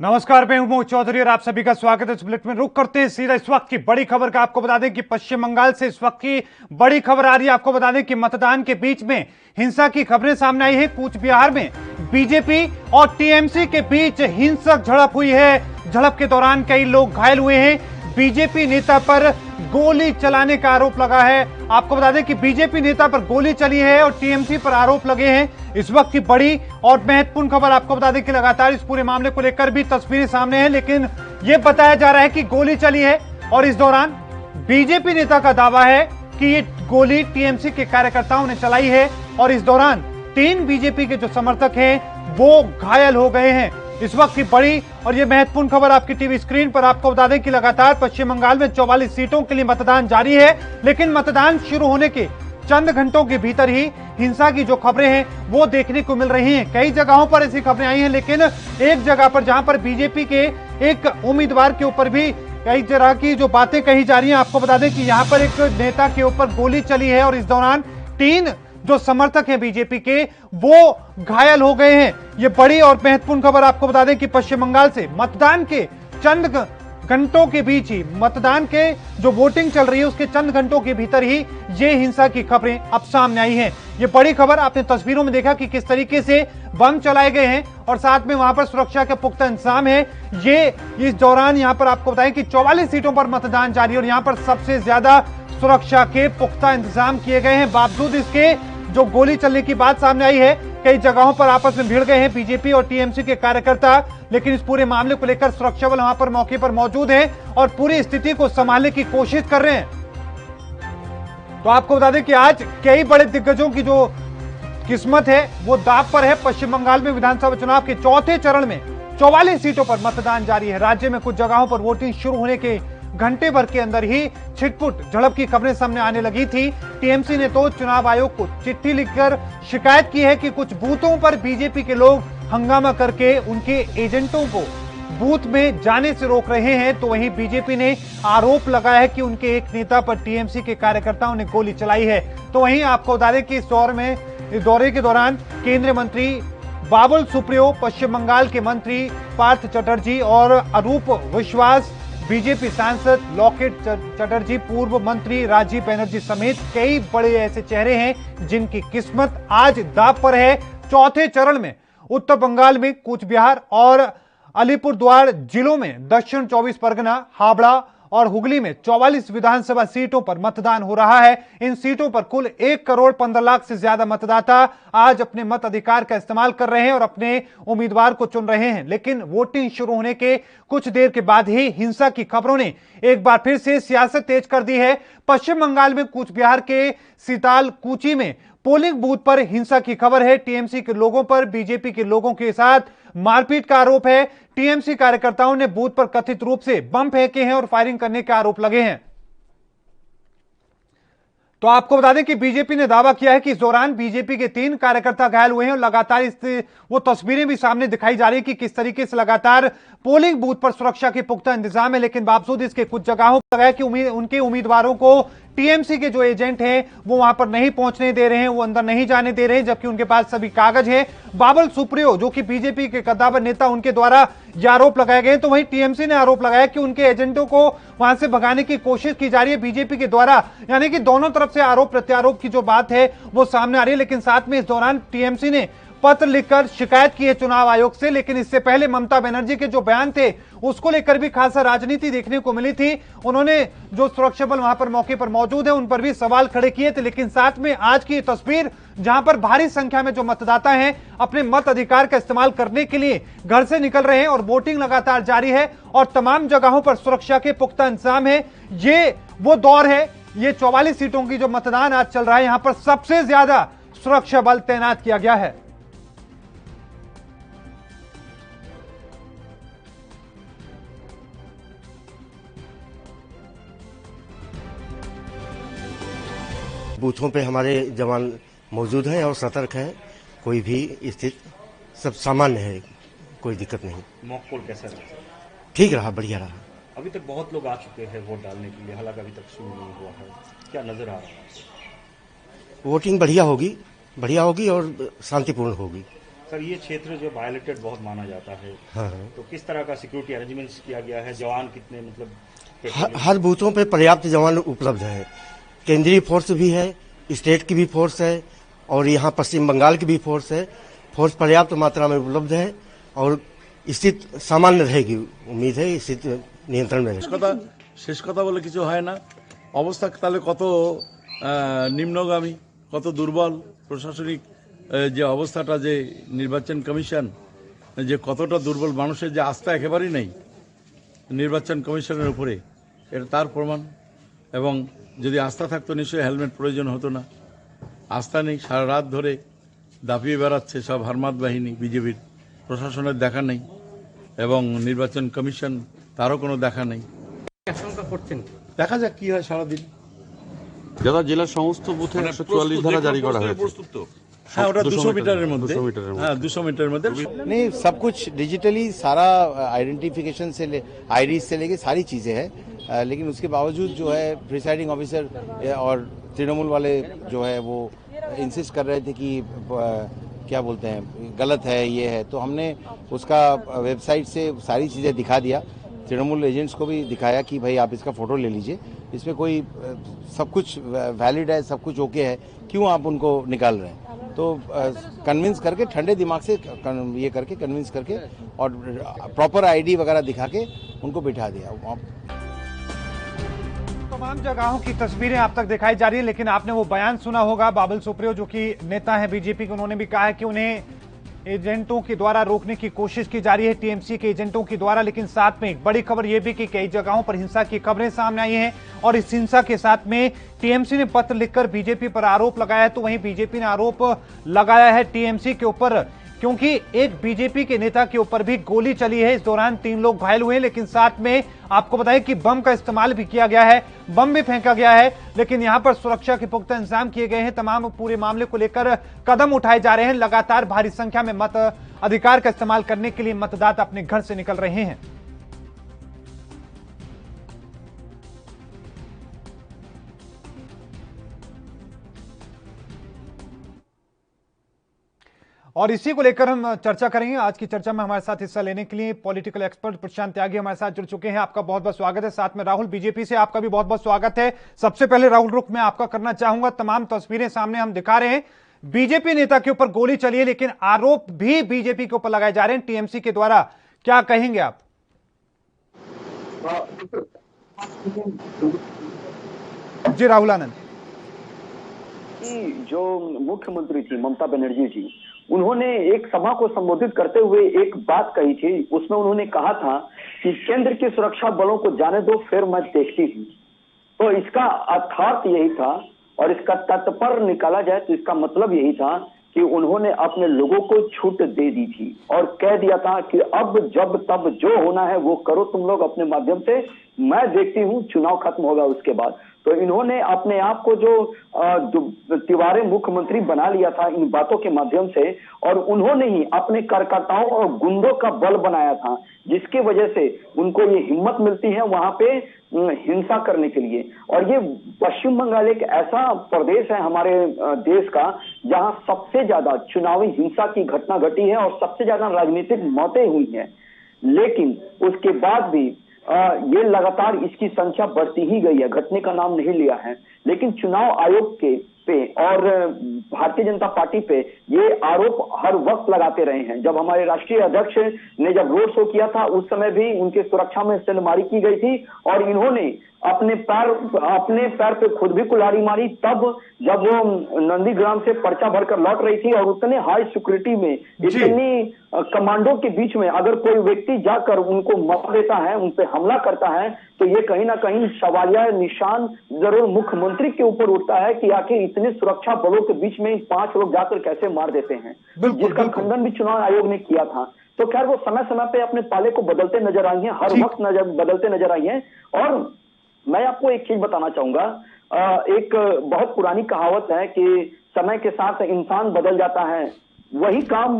नमस्कार, मैं उमंग चौधरी और आप सभी का स्वागत है इस बुलेटिन में। रुक करते हैं सीधा इस वक्त की बड़ी खबर का। आपको बता दें कि पश्चिम बंगाल से इस वक्त की बड़ी खबर आ रही है। आपको बता दें कि मतदान के बीच में हिंसा की खबरें सामने आई है। कूच बिहार में बीजेपी और टीएमसी के बीच हिंसक झड़प हुई है। झड़प के दौरान कई लोग घायल हुए हैं। बीजेपी नेता पर गोली चलाने का आरोप लगा है। आपको बता दें कि बीजेपी नेता पर गोली चली है और टीएमसी पर आरोप लगे हैं। इस वक्त की बड़ी और महत्वपूर्ण खबर आपको बता दें कि लगातार इस पूरे मामले को लेकर भी तस्वीरें सामने हैं, लेकिन यह बताया जा रहा है कि गोली चली है और इस दौरान बीजेपी नेता का दावा है कि ये गोली टीएमसी के कार्यकर्ताओं ने चलाई है और इस दौरान 3 बीजेपी के जो समर्थक हैं वो घायल हो गए हैं। इस वक्त की बड़ी और ये महत्वपूर्ण खबर आपकी टीवी स्क्रीन पर। आपको बता दें कि लगातार पश्चिम बंगाल में 44 सीटों के लिए मतदान जारी है, लेकिन मतदान शुरू होने के चंद घंटों के भीतर ही हिंसा की जो खबरें हैं वो देखने को मिल रही हैं। कई जगहों पर ऐसी खबरें आई हैं, लेकिन एक जगह पर जहां पर बीजेपी के एक उम्मीदवार के ऊपर भी कई तरह की जो बातें कही जा रही हैं। आपको बता दें कि यहां पर एक नेता के ऊपर गोली चली है और इस दौरान 3 जो समर्थक हैं बीजेपी के वो घायल हो गए हैं। ये बड़ी और महत्वपूर्ण खबर आपको बता दें कि पश्चिम बंगाल से मतदान के चंद घंटों के बीच ही, मतदान के जो वोटिंग चल रही है उसके चंद घंटों के भीतर ही ये हिंसा की खबरें अब सामने आई हैं। ये बड़ी खबर आपने तस्वीरों में देखा कि किस तरीके से बम चलाए गए हैं और साथ में वहां पर सुरक्षा के पुख्ता इंतजाम है। ये इस दौरान यहां पर आपको बताएं कि 44 सीटों पर मतदान जारी है और यहां पर सबसे ज्यादा सुरक्षा के पुख्ता इंतजाम किए गए हैं। बावजूद इसके जो गोली चलने की बात सामने आई है, कई जगहों पर आपस में भिड़ गए हैं बीजेपी और टीएमसी के कार्यकर्ता, लेकिन इस पूरे मामले को लेकर सुरक्षा बल वहां पर मौके पर मौजूद हैं और पूरी स्थिति को संभालने की कोशिश कर रहे हैं। तो आपको बता दें कि आज कई बड़े दिग्गजों की जो किस्मत है वो दांव पर है। पश्चिम बंगाल में विधानसभा चुनाव के चौथे चरण में 44 सीटों पर मतदान जारी है। राज्य में कुछ जगहों पर वोटिंग शुरू होने के घंटे भर के अंदर ही छिटपुट झड़प की खबरें सामने आने लगी थी। टीएमसी ने तो चुनाव आयोग को चिट्ठी लिखकर शिकायत की है कि कुछ बूथों पर बीजेपी के लोग हंगामा करके उनके एजेंटों को बूथ में जाने से रोक रहे हैं। तो वहीं बीजेपी ने आरोप लगाया है कि उनके एक नेता पर टीएमसी के कार्यकर्ताओं ने गोली चलाई है। तो वहीं आपको बता दें कि इस दौरे के दौरान केंद्रीय मंत्री बाबुल सुप्रियो, पश्चिम बंगाल के मंत्री पार्थ चटर्जी और अरूप विश्वास, बीजेपी सांसद लॉकेट चटर्जी, पूर्व मंत्री राजीव बनर्जी समेत कई बड़े ऐसे चेहरे हैं जिनकी किस्मत आज दांव पर है। चौथे चरण में उत्तर बंगाल में कूच बिहार और अलीपुरद्वार जिलों में दक्षिण 24 परगना, हावड़ा और हुगली में 44 विधानसभा सीटों पर मतदान हो रहा है। इन सीटों पर कुल 1 करोड़ 15 लाख से ज्यादा मतदाता आज अपने मत अधिकार का इस्तेमाल कर रहे हैं और अपने उम्मीदवार को चुन रहे हैं। लेकिन वोटिंग शुरू होने के कुछ देर के बाद ही हिंसा की खबरों ने एक बार फिर से सियासत तेज कर दी है। पश्चिम बंगाल में कूच बिहार के सीतालकुची में पोलिंग बूथ पर हिंसा की खबर है। टीएमसी के लोगों पर बीजेपी के लोगों के साथ मारपीट का आरोप है। टीएमसी कार्यकर्ताओं ने बूथ पर कथित रूप से बम फेंके हैं और फायरिंग करने के आरोप लगे हैं। तो आपको बता दें कि बीजेपी ने दावा किया है कि इस दौरान बीजेपी के 3 कार्यकर्ता घायल हुए हैं और लगातार वो तस्वीरें भी सामने दिखाई जा रही है कि किस तरीके से लगातार पोलिंग बूथ पर सुरक्षा के पुख्ता इंतजाम है। लेकिन बावजूद इसके कुछ जगहों पर लगा है कि उनके उम्मीदवारों को टीएमसी के जो एजेंट हैं वो वहां पर नहीं पहुंचने दे रहे हैं, वो अंदर नहीं जाने दे रहे हैं, जबकि उनके पास सभी कागज हैं। बाबुल सुप्रियो जो कि बीजेपी के कद्दावर नेता, उनके द्वारा यह आरोप लगाए गए। तो वहीं टीएमसी ने आरोप लगाया कि उनके एजेंटों को वहां से भगाने की कोशिश की जा रही है बीजेपी के द्वारा। यानी कि दोनों तरफ से आरोप प्रत्यारोप की जो बात है वो सामने आ रही है। लेकिन साथ में इस दौरान टीएमसी ने पत्र लिखकर शिकायत की है चुनाव आयोग से। लेकिन इससे पहले ममता बनर्जी के जो बयान थे उसको लेकर भी खासा राजनीति देखने को मिली थी। उन्होंने जो सुरक्षा बल वहां पर मौके पर मौजूद है उन पर भी सवाल खड़े किए थे। लेकिन साथ में आज की तस्वीर जहां पर भारी संख्या में जो मतदाता हैं अपने मत अधिकार का इस्तेमाल करने के लिए घर से निकल रहे हैं और वोटिंग लगातार जारी है और तमाम जगहों पर सुरक्षा के पुख्ता इंतजाम है। ये वो दौर है, ये 44 सीटों की जो मतदान आज चल रहा है, यहां पर सबसे ज्यादा सुरक्षा बल तैनात किया गया है। बूथों पे हमारे जवान मौजूद हैं और सतर्क हैं। कोई भी स्थिति सब सामान्य है, कोई दिक्कत नहीं। मॉक पोल कैसा रहा? ठीक रहा, बढ़िया रहा। अभी तक बहुत लोग आ चुके हैं वोट डालने के लिए, हालांकि अभी तक शुरू नहीं हुआ है, क्या नजर आ रहा है? वोटिंग बढ़िया होगी और शांतिपूर्ण होगी। सर ये क्षेत्र जो वायलेटेड बहुत माना जाता है, हाँ हाँ। तो किस तरह का सिक्योरिटी अरेंजमेंट्स किया गया है? जवान कितने मतलब हर बूथों पे पर्याप्त जवान उपलब्ध है। केंद्रीय फोर्स भी है, स्टेट की भी फोर्स है और यहाँ पश्चिम बंगाल की भी फोर्स है। फोर्स पर्याप्त मात्रा में उपलब्ध है और स्थिति सामान्य रहेगी। उम्मीद है स्थिति नियंत्रण में रहेगी। শেষ কথা বলে কিছু হয় না। অবস্থা তাহলে কত নিম্নগামী, কত দুর্বল প্রশাসনিক যে অবস্থাটা, যে নির্বাচন কমিশন যে কতটা দুর্বল, মানুষের যে আস্থা একেবারেই নেই নির্বাচন কমিশনের উপরে, এটা তার প্রমাণ। এবং যদি আস্থা থাকতো নিশ্চয়ই হেলমেট প্রয়োজন হতো না। আস্থা নেই, সারা রাত ধরে দাপিয়ে বেড়াচ্ছে সব হারমাত বাহিনী, বিজেপির প্রশাসনের দেখা নেই এবং নির্বাচন কমিশন তারও কোনো দেখা নেই। আশঙ্কা করছেন? দেখা যাক কি হয় সারাদিন। যারা জেলার সমস্ত বুথে 144 ধারা জারি করা হয়েছে। হ্যাঁ, ওটা 200 মিটারের মধ্যে। হ্যাঁ, 200 মিটারের মধ্যে। नहीं, सब कुछ डिजिटली सारा आइडेंटिफिकेशन से आईडी से लेके सारी चीजें हैं, लेकिन उसके बावजूद जो है प्रिसाइडिंग ऑफिसर और तृणमूल वाले जो है वो इंसिस्ट कर रहे थे कि क्या बोलते हैं गलत है, ये है। तो हमने उसका वेबसाइट से सारी चीजें दिखा दिया, तृणमूल एजेंट्स को भी दिखाया कि भाई आप इसका फोटो ले लीजिए, इसमें कोई सब कुछ वैलिड है, सब कुछ ओके है, क्यों आप उनको निकाल रहे हैं। तो कन्विंस करके ठंडे दिमाग से ये करके कन्विंस करके और प्रॉपर आईडी वगैरह दिखा के उनको बिठा दिया। तमाम जगहों की तस्वीरें आप तक दिखाई जा रही है, लेकिन आपने वो बयान सुना होगा बाबुल सुप्रियो जो कि नेता है बीजेपी के। उन्होंने भी कहा है कि उन्हें एजेंटों के द्वारा रोकने की कोशिश की जा रही है, टीएमसी के एजेंटों के द्वारा। लेकिन साथ में एक बड़ी खबर यह भी कि कई जगहों पर हिंसा की खबरें सामने आई हैं और इस हिंसा के साथ में टीएमसी ने पत्र लिखकर बीजेपी पर आरोप लगाया है। तो वहीं बीजेपी ने आरोप लगाया है टीएमसी के ऊपर, क्योंकि एक बीजेपी के नेता के ऊपर भी गोली चली है। इस दौरान 3 लोग घायल हुए, लेकिन साथ में आपको बताएं कि बम का इस्तेमाल भी किया गया है, बम भी फेंका गया है। लेकिन यहां पर सुरक्षा के पुख्ता इंतजाम किए गए हैं। तमाम पूरे मामले को लेकर कदम उठाए जा रहे हैं। लगातार भारी संख्या में मत अधिकार का इस्तेमाल करने के लिए मतदाता अपने घर से निकल रहे हैं। और इसी को लेकर हम चर्चा करेंगे। आज की चर्चा में हमारे साथ हिस्सा लेने के लिए पॉलिटिकल एक्सपर्ट प्रशांत त्यागी हमारे साथ जुड़ चुके हैं। आपका बहुत बहुत स्वागत है। साथ में राहुल बीजेपी से, आपका भी बहुत बहुत स्वागत है। सबसे पहले राहुल रुख मैं आपका करना चाहूंगा। तमाम तस्वीरें सामने हम दिखा रहे हैं, बीजेपी नेता के ऊपर गोली चली है, लेकिन आरोप भी बीजेपी के ऊपर लगाए जा रहे हैं टीएमसी के द्वारा। क्या कहेंगे आप? जी राहुल आनंद। जो मुख्यमंत्री थी ममता बनर्जी जी, उन्होंने एक सभा को संबोधित करते हुए एक बात कही थी। उसमें उन्होंने कहा था कि केंद्र के सुरक्षा बलों को जाने दो, फिर मैं देखती हूँ। तो इसका अर्थात यही था, और इसका तात्पर्य निकाला जाए तो इसका मतलब यही था कि उन्होंने अपने लोगों को छूट दे दी थी और कह दिया था कि अब जब तब जो होना है वो करो तुम लोग अपने माध्यम से, मैं देखती हूँ, चुनाव खत्म होगा उसके बाद। तो इन्होंने अपने आप को जो तिवारी मुख्यमंत्री बना लिया था इन बातों के माध्यम से, और उन्होंने ही अपने कार्यकर्ताओं और गुंडों का बल बनाया था, जिसकी वजह से उनको ये हिम्मत मिलती है वहां पे हिंसा करने के लिए। और ये पश्चिम बंगाल एक ऐसा प्रदेश है हमारे देश का जहां सबसे ज्यादा चुनावी हिंसा की घटना घटी है और सबसे ज्यादा राजनीतिक मौतें हुई हैं। लेकिन उसके बाद भी ये लगातार इसकी संख्या बढ़ती ही गई है, घटने का नाम नहीं लिया है। लेकिन चुनाव आयोग के पे और भारतीय जनता पार्टी पे ये आरोप हर वक्त लगाते रहे हैं। जब हमारे राष्ट्रीय अध्यक्ष ने जब रोड शो किया था उस समय भी उनके सुरक्षा में सेंधमारी की गई थी और इन्होंने अपने पैर पे खुद भी कुल्हाड़ी मारी, तब जब वो नंदीग्राम से पर्चा भरकर लौट रही थी और उतने हाई सिक्योरिटी में इतनी कमांडो के बीच में अगर कोई व्यक्ति जाकर उनको मार देता है, उन पे हमला करता है, तो ये कहीं ना कहीं सवालिया निशान जरूर मुख्यमंत्री के ऊपर उठता है कि आखिर इतने सुरक्षा बलों के बीच में 5 लोग जाकर कैसे मार देते हैं, जिसका खंडन भी चुनाव आयोग ने किया था। तो खैर वो समय समय पे अपने पाले को बदलते नजर आई हैं, हर वक्त बदलते नजर आई हैं। और मैं आपको एक चीज बताना चाहूंगा, एक बहुत पुरानी कहावत है कि समय के साथ इंसान बदल जाता है। वही काम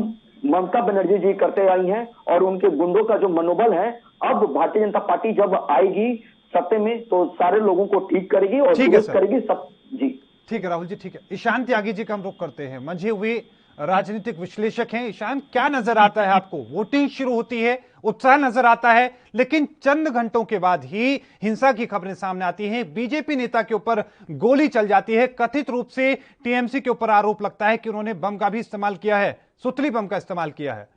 ममता बनर्जी जी करते आई हैं और उनके गुंडों का जो मनोबल है, अब भारतीय जनता पार्टी जब आएगी सत्ते में तो सारे लोगों को ठीक करेगी और दुरुस्त करेगी सब। जी ठीक है राहुल जी, ठीक है। ईशान त्यागी जी का हम रुख करते हैं। मंझे हुए राजनीतिक विश्लेषक हैं। ईशान, क्या नजर आता है आपको? वोटिंग शुरू होती है, उत्साह नजर आता है, लेकिन चंद घंटों के बाद ही हिंसा की खबरें सामने आती हैं। बीजेपी नेता के ऊपर गोली चल जाती है। कथित रूप से टीएमसी के ऊपर आरोप लगता है कि उन्होंने बम का भी इस्तेमाल किया है, सुतली बम का इस्तेमाल किया है।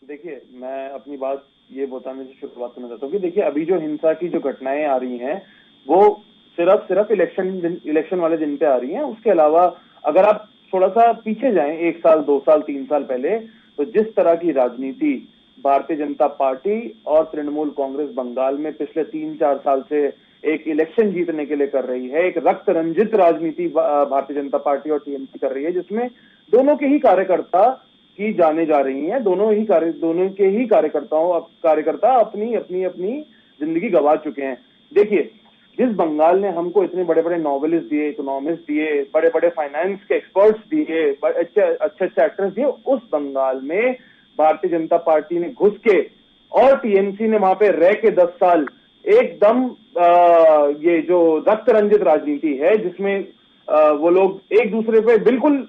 देखिए, मैं अपनी बात ये बताने से शुरुआत करना चाहता हूँ कि देखिए, अभी जो हिंसा की जो घटनाएं आ रही हैं वो सिर्फ इलेक्शन वाले दिन पे आ रही हैं। उसके अलावा अगर आप थोड़ा सा पीछे जाएं, 1 साल 2 साल 3 साल पहले, तो जिस तरह की राजनीति भारतीय जनता पार्टी और तृणमूल कांग्रेस बंगाल में पिछले 3-4 साल से एक इलेक्शन जीतने के लिए कर रही है, एक रक्त रंजित राजनीति भारतीय जनता पार्टी और टीएमसी कर रही है, जिसमें दोनों के ही कार्यकर्ता की जाने जा रही हैं, दोनों के ही कार्यकर्ता अपनी जिंदगी गंवा चुके हैं। देखिए, जिस बंगाल ने हमको इतने बड़े बड़े नॉवेलिस्ट दिए, इकोनॉमिस्ट दिए, बड़े बड़े फाइनेंस के एक्सपर्ट्स दिए, अच्छे एक्टर्स दिए, उस बंगाल में भारतीय जनता पार्टी ने घुस के और टीएमसी ने वहां पे रह के 10 साल एकदम ये जो रक्त रंजित राजनीति है, जिसमें वो लोग एक दूसरे पे बिल्कुल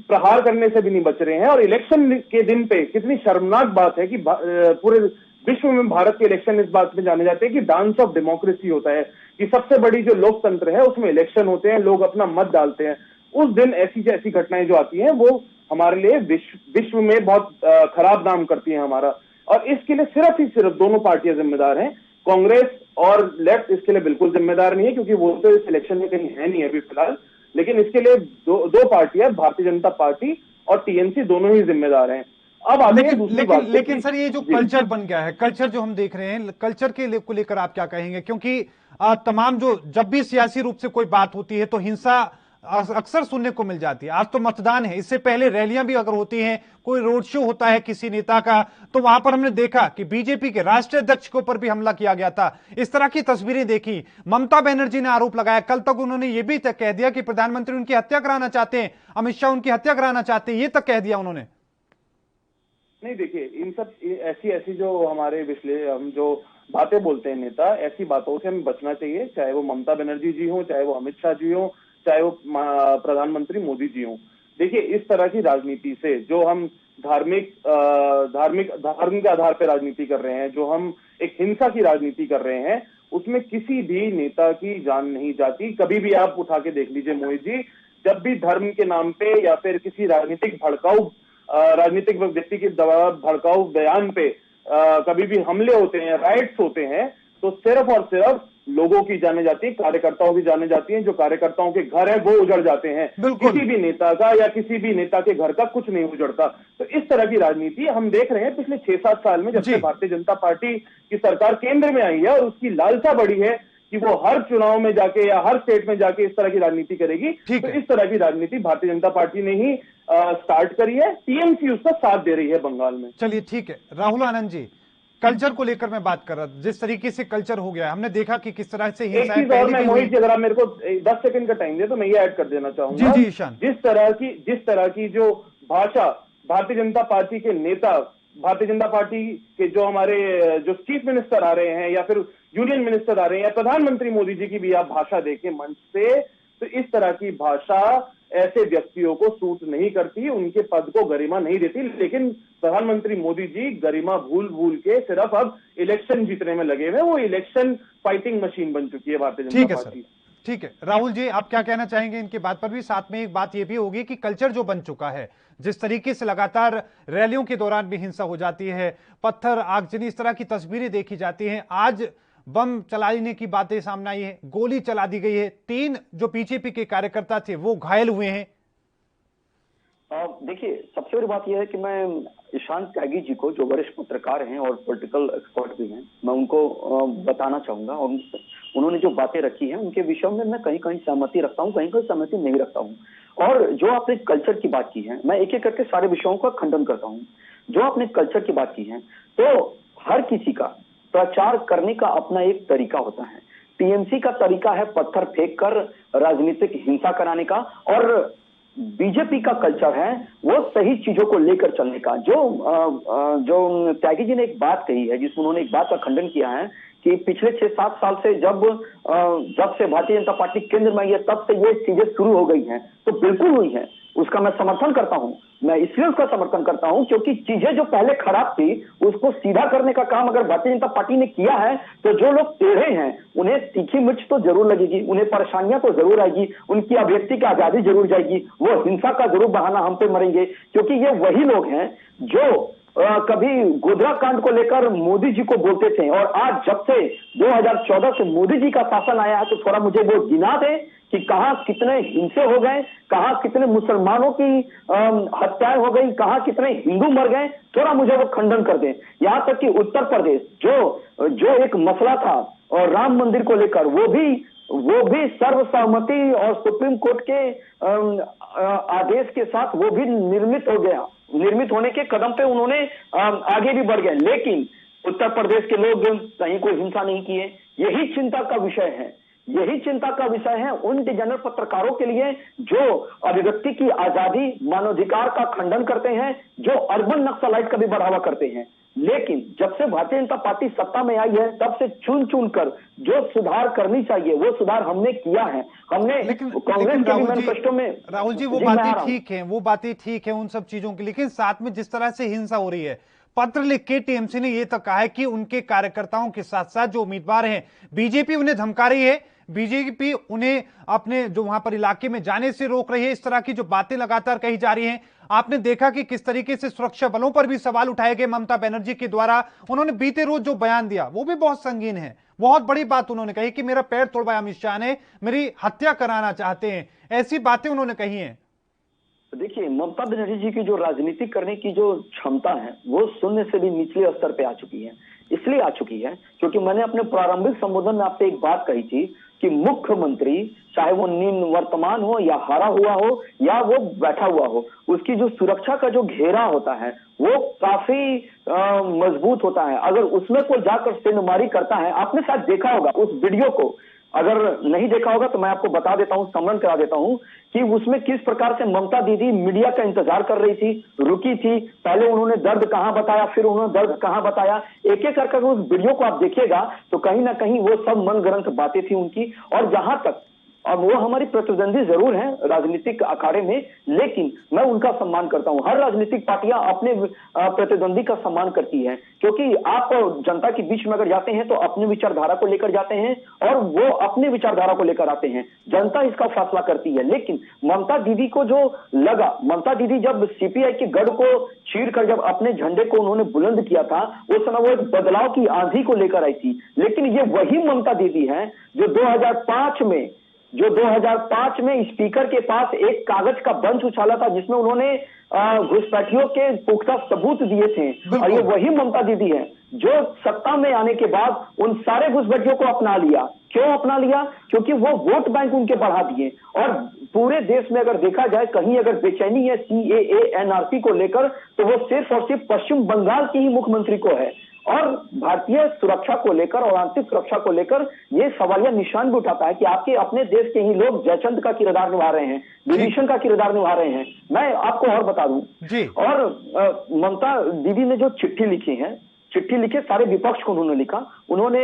प्रहार करने से भी नहीं बच रहे हैं। और इलेक्शन के दिन पे कितनी शर्मनाक बात है कि पूरे विश्व में भारत के इलेक्शन इस बात में जाने जाते हैं कि डांस ऑफ डेमोक्रेसी होता है, कि सबसे बड़ी जो लोकतंत्र है उसमें इलेक्शन होते हैं, लोग अपना मत डालते हैं। उस दिन ऐसी घटनाएं जो आती हैं वो हमारे लिए विश्व में बहुत खराब नाम करती हैं हमारा। और इसके लिए सिर्फ दोनों पार्टियां जिम्मेदार हैं। कांग्रेस और लेफ्ट इसके लिए बिल्कुल जिम्मेदार नहीं है, क्योंकि वो तो इस इलेक्शन में कहीं है नहीं अभी फिलहाल। लेकिन इसके लिए दो पार्टियां, भारतीय जनता पार्टी और टीएमसी, दोनों ही जिम्मेदार हैं। अब आगे दूसरी बात, लेकिन सर, ये जो कल्चर बन गया है, कल्चर जो हम देख रहे हैं, कल्चर को लेकर आप क्या कहेंगे? क्योंकि तमाम जब भी सियासी रूप से कोई बात होती है तो हिंसा अक्सर सुनने को मिल जाती है। आज तो मतदान है, इससे पहले रैलियां भी अगर होती हैं, कोई रोड शो होता है किसी नेता का, तो वहां पर हमने देखा कि बीजेपी के राष्ट्रीय अध्यक्ष के ऊपर भी हमला किया गया था। इस तरह की तस्वीरें देखी। ममता बनर्जी ने आरोप लगाया, कल तक उन्होंने यह भी तक कह दिया कि प्रधानमंत्री उनकी हत्या कराना चाहते हैं, अमित शाह उनकी हत्या कराना चाहते हैं, ये तक कह दिया उन्होंने। नहीं, देखिए, इन सब ऐसी जो हमारे हम जो बातें बोलते हैं नेता, ऐसी बातों से हमें बचना चाहिए, चाहे वो ममता बनर्जी जी हो, चाहे वो अमित शाह जी हो, चाहे वो प्रधानमंत्री मोदी जी हो। देखिए, इस तरह की राजनीति से जो हम धर्म के आधार पर राजनीति कर रहे हैं, जो हम एक हिंसा की राजनीति कर रहे हैं, उसमें किसी भी नेता की जान नहीं जाती। कभी भी आप उठा के देख लीजिए मोहित जी, जब भी धर्म के नाम पे या फिर किसी राजनीतिक व्यक्ति के भड़काऊ बयान पे कभी भी हमले होते हैं, राइट्स होते हैं, तो सिर्फ और सिर्फ लोगों की जाने जाती है, कार्यकर्ताओं की जाने जाती है। जो कार्यकर्ताओं के घर है वो उजड़ जाते हैं। किसी भी नेता का या किसी भी नेता के घर का कुछ नहीं उजड़ता। तो इस तरह की राजनीति हम देख रहे हैं पिछले 6-7 साल में, जब से भारतीय जनता पार्टी की सरकार केंद्र में आई है, और उसकी लालसा बढ़ी है कि वो हर चुनाव में जाके या हर स्टेट में जाके इस तरह की राजनीति करेगी। तो इस तरह की राजनीति भारतीय जनता पार्टी ने ही स्टार्ट करी है, टीएमसी उसका साथ दे रही है बंगाल में। चलिए, ठीक है। राहुल आनंद जी, कल्चर को लेकर मैं बात कर रहा था, जिस तरीके से कल्चर हो गया, हमने देखा कि किस तरह से एक चीज और, मैं मोहित जी अगर आप मेरे को 10 सेकंड का टाइम दे तो मैं ये ऐड कर देना चाहूंगा। जी ईशान। जिस तरह की जो भाषा भारतीय जनता पार्टी के नेता, भारतीय जनता पार्टी के जो हमारे जो चीफ मिनिस्टर आ रहे हैं या फिर यूनियन मिनिस्टर आ रहे हैं या प्रधानमंत्री मोदी जी की भी आप भाषा देखें मंच से, तो इस तरह की भाषा ऐसे व्यक्तियों को सूट नहीं करती, उनके पद को गरिमा नहीं देती। लेकिन प्रधानमंत्री मोदी जी गरिमा भूल के सिर्फ अब इलेक्शन जीतने में लगे हुए, वो इलेक्शन फाइटिंग मशीन बन चुकी है भारतीय जनता पार्टी। ठीक है राहुल जी, आप क्या कहना चाहेंगे इनकी बात पर भी? साथ में एक बात यह भी होगी कि कल्चर जो बन चुका है, जिस तरीके से लगातार रैलियों के दौरान भी हिंसा हो जाती है, पत्थर आगजनी, इस तरह की तस्वीरें देखी जाती हैं। आज बम चलाने की बातें सामने आई है, गोली चला दी गई है, 3 जो बीजेपी के कार्यकर्ता थे वो घायल हुए हैं। देखिए, सबसे बड़ी बात यह है कि मैं ईशान त्यागी जी को, जो वरिष्ठ पत्रकार हैं और पॉलिटिकल एक्सपर्ट भी हैं, मैं उनको बताना चाहूंगा, और उन्होंने जो बातें रखी हैं उनके विषय में मैं कहीं कहीं सहमति रखता हूं, कहीं कहीं सहमति नहीं रखता हूं। और जो आपने कल्चर की बात की है, मैं एक एक करके सारे विषयों का खंडन करता हूं। जो आपने कल्चर की बात की है, तो हर किसी का प्रचार करने का अपना एक तरीका होता है। टीएमसी का तरीका है पत्थर फेंक कर राजनीतिक हिंसा कराने का, और बीजेपी का कल्चर है वो सही चीजों को लेकर चलने का। जो त्यागी जी ने एक बात कही है, जिसमें उन्होंने एक बात का खंडन किया है कि पिछले 6-7 साल से जब से भारतीय जनता पार्टी केंद्र में आई है, तब से ये चीजें शुरू हो गई हैं। तो बिल्कुल हुई है, उसका मैं समर्थन करता हूं। मैं इसलिए उसका समर्थन करता हूं क्योंकि चीजें जो पहले खराब थी उसको सीधा करने का काम अगर भारतीय जनता पार्टी ने किया है तो जो लोग टेढ़े हैं उन्हें तीखी मिर्च तो जरूर लगेगी, उन्हें परेशानियां तो जरूर आएगी, उनकी अभिव्यक्ति की आजादी जरूर जाएगी, वो हिंसा का जरूर बहाना हम पे मरेंगे, क्योंकि ये वही लोग हैं जो कभी गोधरा कांड को लेकर मोदी जी को बोलते थे और आज जब से 2014 से मोदी जी का शासन आया है तो थोड़ा मुझे वो गिना दे कि कहां कितने हिंसे हो गए, कहां कितने मुसलमानों की हत्याएं हो गई, कहां कितने हिंदू मर गए, थोड़ा मुझे वो खंडन कर दे। यहां तक कि उत्तर प्रदेश जो एक मसला था और राम मंदिर को लेकर वो भी सर्वसहमति और सुप्रीम कोर्ट के आदेश के साथ वो भी निर्मित होने के कदम पे उन्होंने आगे भी बढ़ गए, लेकिन उत्तर प्रदेश के लोग कहीं कोई हिंसा नहीं किए। यही चिंता का विषय है उन डिजनर पत्रकारों के लिए जो अभिव्यक्ति की आजादी, मानवाधिकार का खंडन करते हैं, जो अर्बन नक्सलाइट का भी बढ़ावा करते हैं। लेकिन जब से भारतीय जनता पार्टी सत्ता में आई है तब से चुन कर जो सुधार करनी चाहिए वो सुधार हमने किया है। हमने कांग्रेस के मैनिफेस्टो में राहुल जी वो बातें ठीक है उन सब चीजों की, लेकिन साथ में जिस तरह से हिंसा हो रही है, पत्र लिख के टीएमसी ने यह तक कहा है कि उनके कार्यकर्ताओं के साथ साथ जो उम्मीदवार हैं, बीजेपी उन्हें धमका रही है, बीजेपी उन्हें अपने जो वहां पर इलाके में जाने से रोक रही है। इस तरह की जो बातें लगातार कही जा रही हैं, आपने देखा कि किस तरीके से सुरक्षा बलों पर भी सवाल उठाए गए ममता बनर्जी के द्वारा। उन्होंने बीते रोज जो बयान दिया वो भी बहुत संगीन है, बहुत बड़ी बात उन्होंने कही कि मेरा पैर तोड़वाया अमित शाह ने, मेरी हत्या कराना चाहते हैं, ऐसी बातें उन्होंने कही हैं। देखिए, ममता बनर्जी जी की जो राजनीति करने की जो क्षमता है वो शून्य से भी निचले स्तर पे आ चुकी है। इसलिए आ चुकी है क्योंकि मैंने अपने प्रारंभिक संबोधन में आपसे एक बात कही थी कि मुख्यमंत्री चाहे वो निवर्तमान हो या हारा हुआ हो या वो बैठा हुआ हो, उसकी जो सुरक्षा का जो घेरा होता है वो काफी मजबूत होता है। अगर उसमें कोई जाकर सेंधमारी करता है, आपने शायद देखा होगा उस वीडियो को, अगर नहीं देखा होगा तो मैं आपको बता देता हूं, स्मरण करा देता हूं कि उसमें किस प्रकार से ममता दीदी मीडिया का इंतजार कर रही थी, रुकी थी, पहले उन्होंने दर्द कहां बताया, फिर उन्होंने दर्द कहां बताया, एक एक करके उस वीडियो को आप देखिएगा तो कहीं ना कहीं वो सब मनगढ़ंत बातें थी उनकी। और जहां तक और वो हमारी प्रतिद्वंदी जरूर हैं राजनीतिक अखाड़े में, लेकिन मैं उनका सम्मान करता हूं। हर राजनीतिक पार्टियां अपने प्रतिद्वंदी का सम्मान करती है, क्योंकि आप जनता के बीच में अगर जाते हैं तो अपनी विचारधारा को लेकर जाते हैं और वो अपनी विचारधारा को लेकर आते हैं, जनता इसका फैसला करती है। लेकिन ममता दीदी को जो लगा, ममता दीदी जब सीपीआई के गढ़ को चीर कर जब अपने झंडे को उन्होंने बुलंद किया था, उस समय वो एक बदलाव की आंधी को लेकर आई थी। लेकिन ये वही ममता दीदी है जो 2005 में स्पीकर के पास एक कागज का बंच उछाला था जिसमें उन्होंने घुसपैठियों के पुख्ता सबूत दिए थे। और ये वही ममता दीदी है जो सत्ता में आने के बाद उन सारे घुसपैठियों को अपना लिया। क्यों अपना लिया? क्योंकि वो वोट बैंक उनके बढ़ा दिए। और पूरे देश में अगर देखा जाए कहीं अगर बेचैनी है CAA NRC को लेकर तो वो सिर्फ और सिर्फ पश्चिम बंगाल की ही मुख्यमंत्री को है। और भारतीय सुरक्षा को लेकर और आंतरिक सुरक्षा को लेकर ये सवालिया निशान भी उठाता है कि आपके अपने देश के ही लोग जयचंद का किरदार निभा रहे हैं, विभीषण का किरदार निभा रहे हैं। मैं आपको और बता दूं जी। और ममता दीदी ने जो चिट्ठी लिखी है, चिट्ठी लिखे सारे विपक्ष को उन्होंने लिखा, उन्होंने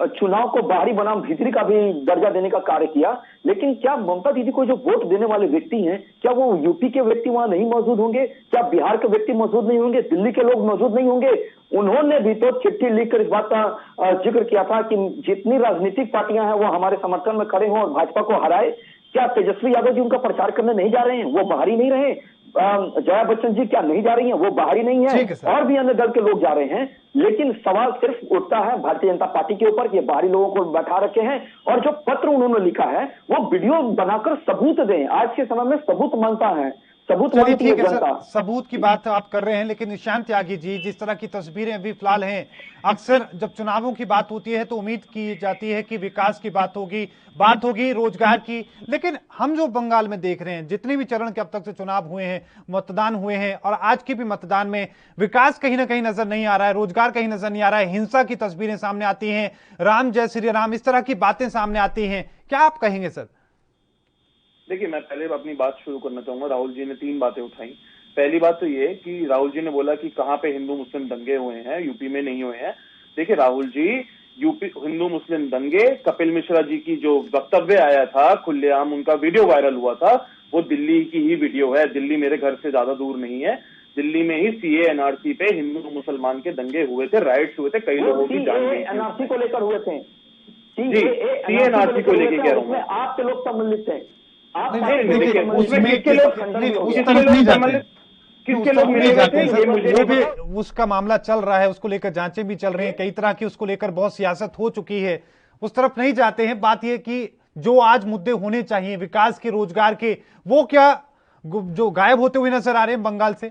चुनाव को बाहरी बनाम भीतरी का भी दर्जा देने का कार्य किया। लेकिन क्या ममता दीदी को जो वोट देने वाले व्यक्ति हैं, क्या वो यूपी के व्यक्ति वहां नहीं मौजूद होंगे? क्या बिहार के व्यक्ति मौजूद नहीं होंगे? दिल्ली के लोग मौजूद नहीं होंगे? उन्होंने भी तो चिट्ठी लिखकर इस बात का जिक्र किया था कि जितनी राजनीतिक पार्टियां हैं वो हमारे समर्थन में खड़े हों और भाजपा को हराए। क्या तेजस्वी यादव जी उनका प्रचार करने नहीं जा रहे हैं? वो बाहरी नहीं रहे? जया बच्चन जी क्या नहीं जा रही हैं? वो बाहरी नहीं है, और भी अन्य दल के लोग जा रहे हैं। लेकिन सवाल सिर्फ उठता है भारतीय जनता पार्टी के ऊपर कि बाहरी लोगों को बैठा रखे हैं और जो पत्र उन्होंने लिखा है वो वीडियो बनाकर सबूत दें। आज के समय में सबूत मांगता है, सबूत मांगती है जनता। सबूत की बात आप कर रहे हैं, लेकिन निशांत त्यागी जी, जिस तरह की तस्वीरें अभी फिलहाल हैं, अक्सर जब चुनावों की बात होती है तो उम्मीद की जाती है कि विकास की बात होगी रोजगार की। लेकिन हम जो बंगाल में देख रहे हैं, जितने भी चरण के अब तक से चुनाव हुए हैं, मतदान हुए हैं, और आज के भी मतदान में विकास कहीं ना कहीं नजर नहीं आ रहा है, रोजगार कहीं नजर नहीं आ रहा है, हिंसा की तस्वीरें सामने आती हैं, राम जय श्री राम, इस तरह की बातें सामने आती हैं। क्या आप कहेंगे सर? देखिए, मैं पहले अपनी बात शुरू करना चाहूंगा। राहुल जी ने 3 बातें उठाई। पहली बात तो ये कि राहुल जी ने बोला कि कहां पे हिंदू मुस्लिम दंगे हुए हैं, यूपी में नहीं हुए हैं। देखिए राहुल जी, यूपी हिंदू मुस्लिम दंगे, कपिल मिश्रा जी की जो वक्तव्य आया था खुलेआम, उनका वीडियो वायरल हुआ था, वो दिल्ली की ही वीडियो है। दिल्ली मेरे घर से ज्यादा दूर नहीं है। दिल्ली में ही सीए एनआरसी पे हिंदू मुसलमान के दंगे हुए थे, राइट्स हुए थे, कई लोगों की जान गई थी। एनआरसी को लेकर हुए थे। जी, सीए एनआरसी को लेकर कह रहा हूँ मैं। आपके लोग सम्मिलित थे। किसके लोग मिले जाते हैं, ये मुझे वो भी उसका मामला चल रहा है, उसको लेकर जांचें भी चल रही हैं, कई तरह की उसको लेकर बहुत सियासत हो चुकी है, उस तरफ नहीं जाते हैं। बात यह कि जो आज मुद्दे होने चाहिए विकास के, रोजगार के, वो क्या जो गायब होते हुए नजर आ रहे हैं बंगाल से?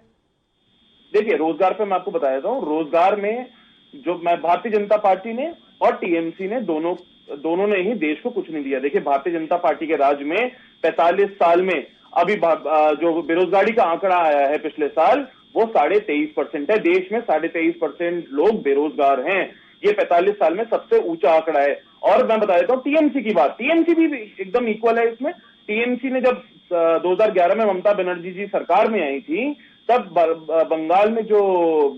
देखिए, रोजगार पे मैं आपको बता देता हूँ। रोजगार में जो भारतीय जनता पार्टी ने और टीएमसी ने दोनों ने ही देश को कुछ नहीं दिया। देखिए, भारतीय जनता पार्टी के राज में 45 साल में अभी जो बेरोजगारी का आंकड़ा आया है पिछले साल, वो 23.5% है। देश में 23.5% लोग बेरोजगार हैं। ये 45 साल में सबसे ऊंचा आंकड़ा है। और मैं बता देता हूँ टीएमसी की बात, टीएमसी भी एकदम इक्वल है इसमें। टीएमसी ने जब 2011 में ममता बनर्जी जी सरकार में आई थी, तब बंगाल में जो